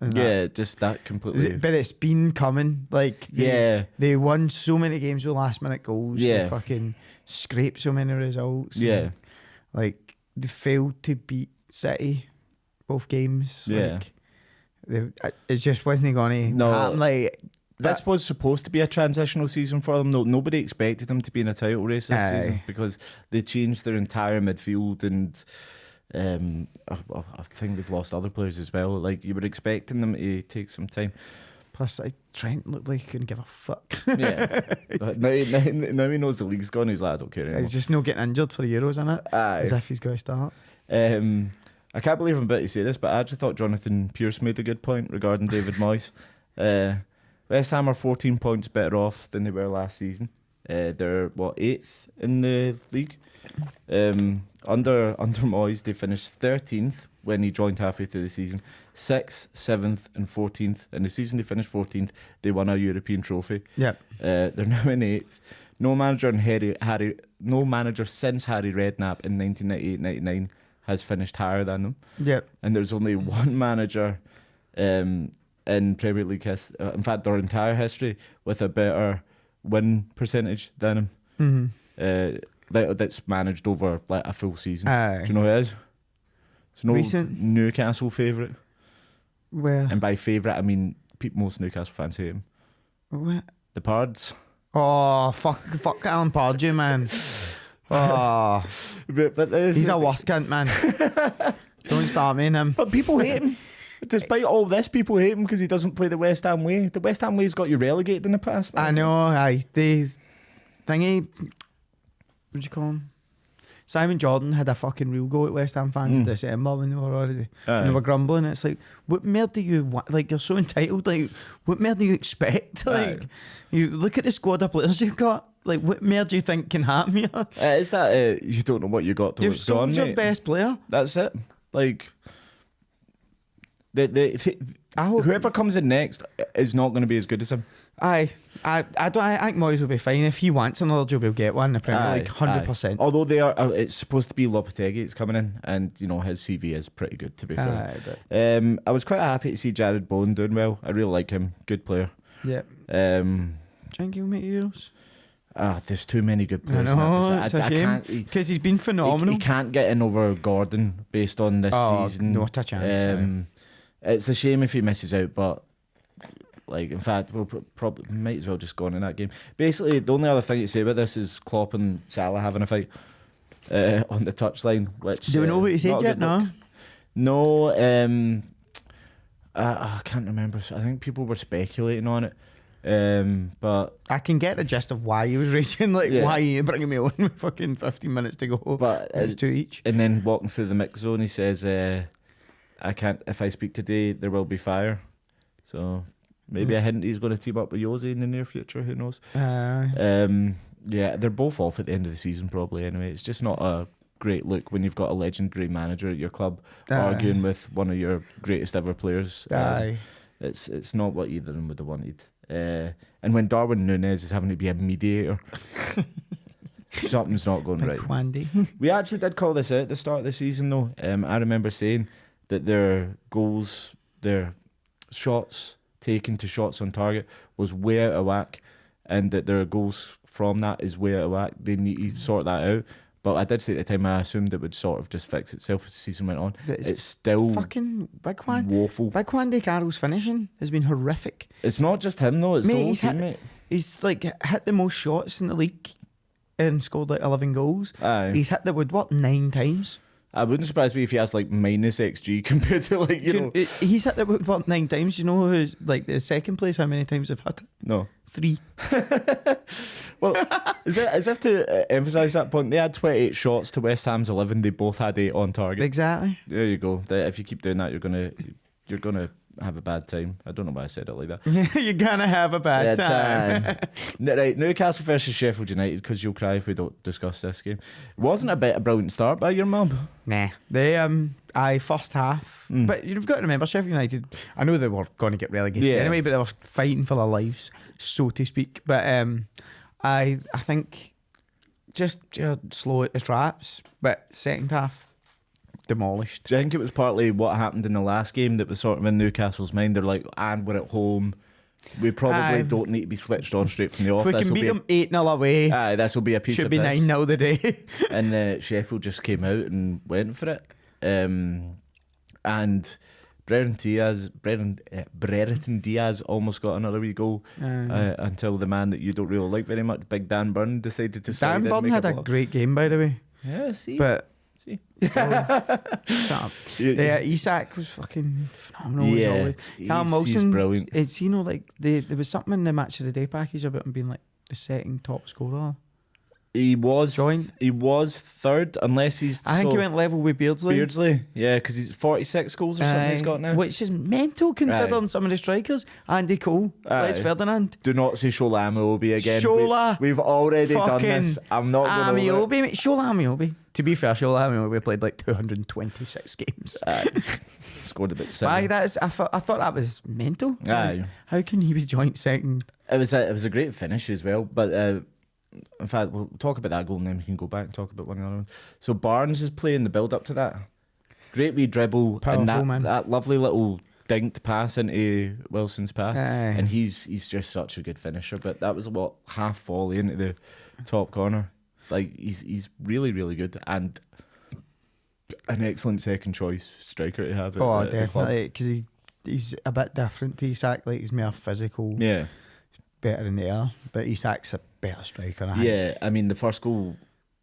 Just that completely. But it's been coming. Like, they won so many games with last minute goals. Yeah. They fucking scraped so many results. Yeah. Like, they failed to beat City both games. Yeah. Like, it just wasn't going to happen. Like, this was supposed to be a transitional season for them. Nobody expected them to be in a title race this season because they changed their entire midfield and I think they've lost other players as well. Like, you were expecting them to take some time. Plus, Trent looked like he couldn't give a fuck. Yeah. now he knows the league's gone. He's like, I don't care anymore. He's just not getting injured for the Euros, isn't it? Aye. As if he's going to start. I can't believe I'm about to say this, but I actually thought Jonathan Pearce made a good point regarding David Moyes. West Ham are 14 points better off than they were last season. They're 8th in the league. Under Moyes, they finished 13th when he joined halfway through the season. 6th, 7th, and 14th. In the season they finished 14th. They won a European trophy. Yep. They're now in 8th. No manager since Harry Redknapp in 1998-99 has finished higher than them. Yep. And there's only one manager in Premier League history, in fact their entire history, with a better win percentage than him. That's managed over like a full season. Do you know who it is? It's no recent Newcastle favourite. Where? And by favourite I mean most Newcastle fans hate him. What? The Pards. Oh, fuck Alan Pardew, man. Oh, but he's a worse cunt, man. Don't start me in him. But people hate him. Despite all this, people hate him because he doesn't play the West Ham way. The West Ham way's got you relegated in the past, man. I know, aye. The thingy, what do you call him? Simon Jordan had a fucking real go at West Ham fans in December when they were grumbling. It's like, what more do you want? Like, you're so entitled. Like, what more do you expect? Like, you look at the squad of players you've got. Like, what more do you think can happen here? Is that you don't know what you got till it's gone, mate? You've your best player. That's it. Like, whoever comes in next is not going to be as good as him. I think Moyes will be fine. If he wants another job, he'll get one in the Premier League, 100%. Although they are, it's supposed to be Lopetegui that's coming in, and you know his CV is pretty good, to be fair. I was quite happy to see Jared Bowen doing well. I really like him, good player. Yeah. Do you think he'll make Euros? There's too many good players. I know, it's a shame because he's been phenomenal. He can't get in over Gordon based on this season. Not a chance. It's a shame if he misses out, but. Like, in fact, we'll probably might as well just go on in that game. Basically, the only other thing to say about this is Klopp and Salah having a fight on the touchline. Which do we know what he said yet? No. I can't remember. I think people were speculating on it. But I can get the gist of why he was raging. Like, why are you bringing me on with fucking 15 minutes to go? But it's 2 each. And then walking through the mix zone, he says, "I can't. If I speak today, there will be fire." So. Maybe a hint he's going to team up with Jose in the near future. Who knows? Yeah, they're both off at the end of the season probably. Anyway, it's just not a great look when you've got a legendary manager at your club arguing with one of your greatest ever players. It's not what either of them would have wanted. And when Darwin Núñez is having to be a mediator, something's not going right. Wandy. We actually did call this out at the start of the season, though. I remember saying that their goals, their shots. Taken to shots on target was way out of whack, and that their goals from that is way out of whack. They need to sort that out. But I did say at the time I assumed it would sort of just fix itself as the season went on. It's still fucking Big Juan. Woeful. Big Juan de Caro's finishing has been horrific. It's not just him though. It's the whole team, mate. He's like hit the most shots in the league and scored like 11 goals. Aye. He's hit the woodwork 9 times. I wouldn't surprise me if he has like minus XG compared to like you know. He's hit the woodwork 9 times. You know who's like the second place? How many times have hit it? No. 3. Well, as if to emphasise that point, they had 28 shots to West Ham's 11. They both had 8 on target. Exactly. There you go. If you keep doing that, you're gonna have a bad time. I don't know why I said it like that. You're gonna have a bad time. Right, Newcastle versus Sheffield United, because you'll cry if we don't discuss this game. It wasn't a brilliant start by your mob. Nah. They first half. But you've got to remember, Sheffield United, I know they were going to get relegated anyway, but they were fighting for their lives, so to speak. But I think just slow at the traps. But second half, demolished. Do you think it was partly what happened in the last game that was sort of in Newcastle's mind? They're like, and we're at home. We probably don't need to be switched on straight from the off. If we can beat them 8-0 away, this will be a piece should of be piss. 9-0 today. And Sheffield just came out and went for it. And Brereton Diaz almost got another wee goal until the man that you don't really like very much, Big Dan Burn, decided to slide in. Dan Burn had a great game, by the way. Yeah, see. But yeah, Isak was fucking phenomenal. Yeah, as always. Callum Wilson, he's brilliant. It's there was something in the match of the day package about him being like the second top scorer. He was third, unless he's. I think he went level with Beardsley. Yeah, because he's 46 goals or something he's got now, which is mental considering some of the strikers. Andy Cole, Les Ferdinand. Do not say Shola Amiobi again. Shola, we've already done this. I'm not going to. Amiobi, Shola Amiobi. To be fair, Shola Amiobi played like 226 games. Scored a bit. I thought that was mental. Aye. How can he be joint second? It was a great finish as well, but. In fact, we'll talk about that goal and then we can go back and talk about one another one. So Barnes is playing the build up to that. Great wee dribble. Powerful, and that lovely little dinked pass into Wilson's path. And he's just such a good finisher. But that was half volley into the top corner. Like he's really, really good and an excellent second choice striker to have. Definitely, because he's a bit different to Isak. Like he's more physical. Yeah. Better in the air, but Isak's a better striker. I think. Yeah, I mean the first goal,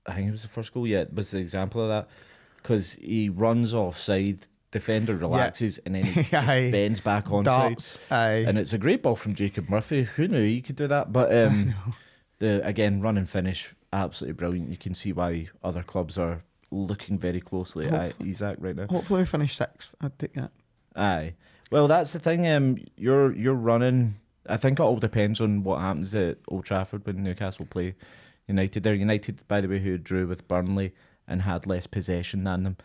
I think it was the first goal. Yeah, it was the example of that because he runs offside, defender relaxes, and then he just bends back onside. And it's a great ball from Jacob Murphy. Who knew he could do that? But the run and finish, absolutely brilliant. You can see why other clubs are looking very closely at Isak right now. Hopefully we finish 6th. I'd take that. Aye. Well, that's the thing. You're running. I think it all depends on what happens at Old Trafford when Newcastle play United. They're United, by the way, who drew with Burnley and had less possession than them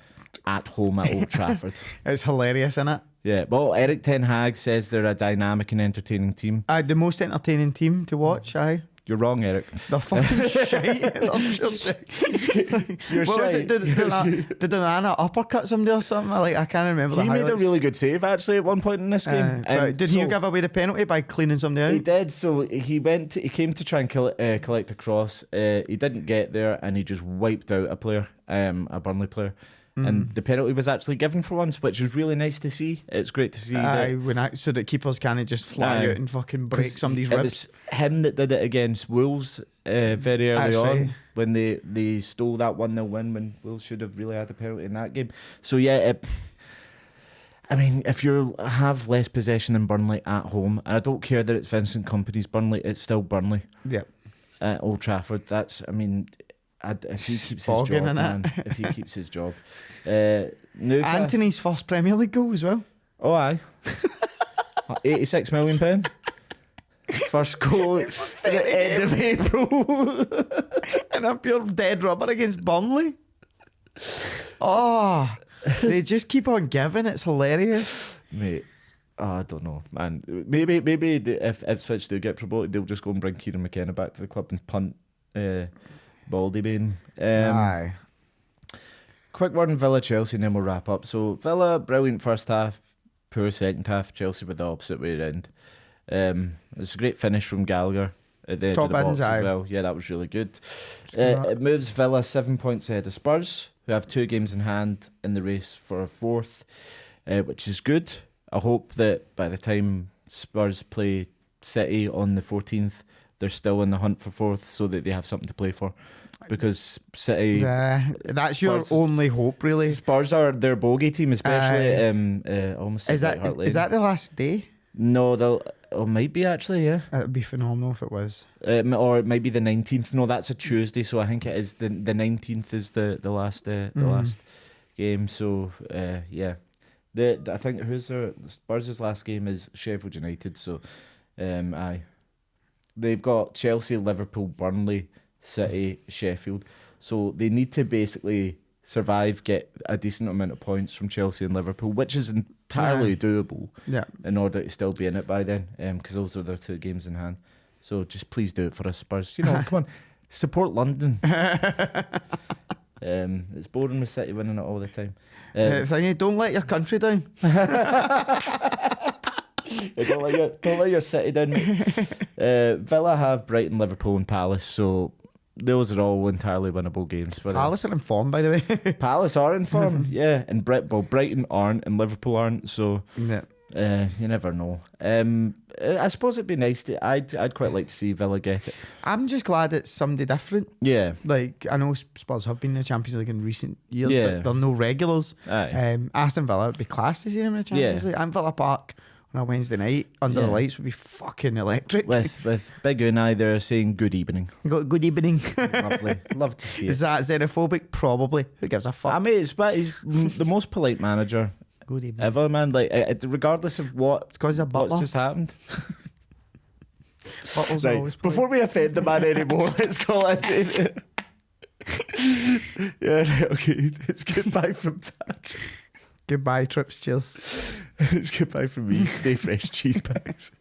at home at Old Trafford. It's hilarious, isn't it? Yeah. Well, Eric Ten Hag says they're a dynamic and entertaining team. The most entertaining team to watch, You're wrong, Eric. They're fucking shite. They're shite. You're what was it? Did Onana uppercut somebody or something? I can't remember. He made a really good save actually at one point in this game. Did he give away the penalty by cleaning somebody out? He did. So he came to try and collect a cross. He didn't get there, and he just wiped out a player, a Burnley player. And the penalty was actually given for once, which was really nice to see. It's great to see so that keepers can't just fly out and fucking break somebody's ribs. It was him that did it against Wolves very early on when they stole that 1-0 win when Wolves should have really had a penalty in that game. So yeah, I mean, if you have less possession than Burnley at home, and I don't care that it's Vincent Kompany's Burnley, it's still Burnley. Yeah. At Old Trafford, if he keeps his job, man. If he keeps his job. Anthony's first Premier League goal as well. Oh, aye. £86 million. First goal at the end of April. And a pure dead rubber against Burnley. Oh, they just keep on giving. It's hilarious. Mate. I don't know, man. Maybe if Ipswich do get promoted, they'll just go and bring Kieran McKenna back to the club and punt Baldybane. Aye. Quick word on Villa Chelsea and then we'll wrap up. So Villa, brilliant first half, poor second half. Chelsea with the opposite way around. It was a great finish from Gallagher at the edge of the box as well. Yeah, that was really good. It moves Villa 7 points ahead of Spurs, who have 2 games in hand in the race for a 4th, which is good. I hope that by the time Spurs play City on the 14th, they're still in the hunt for 4th so that they have something to play for. Because City... that's your only hope, really. Spurs are their bogey team, especially almost... Is that the last day? No, Oh, might be actually, yeah. It would be phenomenal if it was. Or it might be the 19th. No, that's a Tuesday, so I think it is the 19th is the last last game. So yeah, I think the Spurs' last game is Sheffield United. So they've got Chelsea, Liverpool, Burnley, City, Sheffield. So they need to basically survive, get a decent amount of points from Chelsea and Liverpool, which is entirely doable. Yeah. In order to still be in it by then, because those are their 2 games in hand. So just please do it for us, Spurs. You know, come on, support London. It's boring with City winning it all the time. Don't let your country down. Don't let your City down, mate. Villa have Brighton, Liverpool, and Palace. So those are all entirely winnable games for them. Palace are in form, by the way. Palace are in form, yeah. And Brighton aren't, and Liverpool aren't. So you never know. I suppose it'd be nice to. I'd quite like to see Villa get it. I'm just glad it's somebody different. Yeah. Like, I know Spurs have been in the Champions League in recent years, Yeah. but they're no regulars. Aye. Aston Villa would be class to see them in the Champions League. And Villa Park on a Wednesday night under the lights would be fucking electric. With Big Unai there saying good evening. Good evening. Lovely. Love to see it. Is that xenophobic? Probably. Who gives a fuck? I mean, he's the most polite manager good evening. ever, man. Like, regardless of what's just happened. Bottles right. always Before we offend the man anymore, let's call it. Yeah, okay. It's goodbye from that. Goodbye, Trips. Cheers. It's goodbye from me. Stay fresh, cheese bags.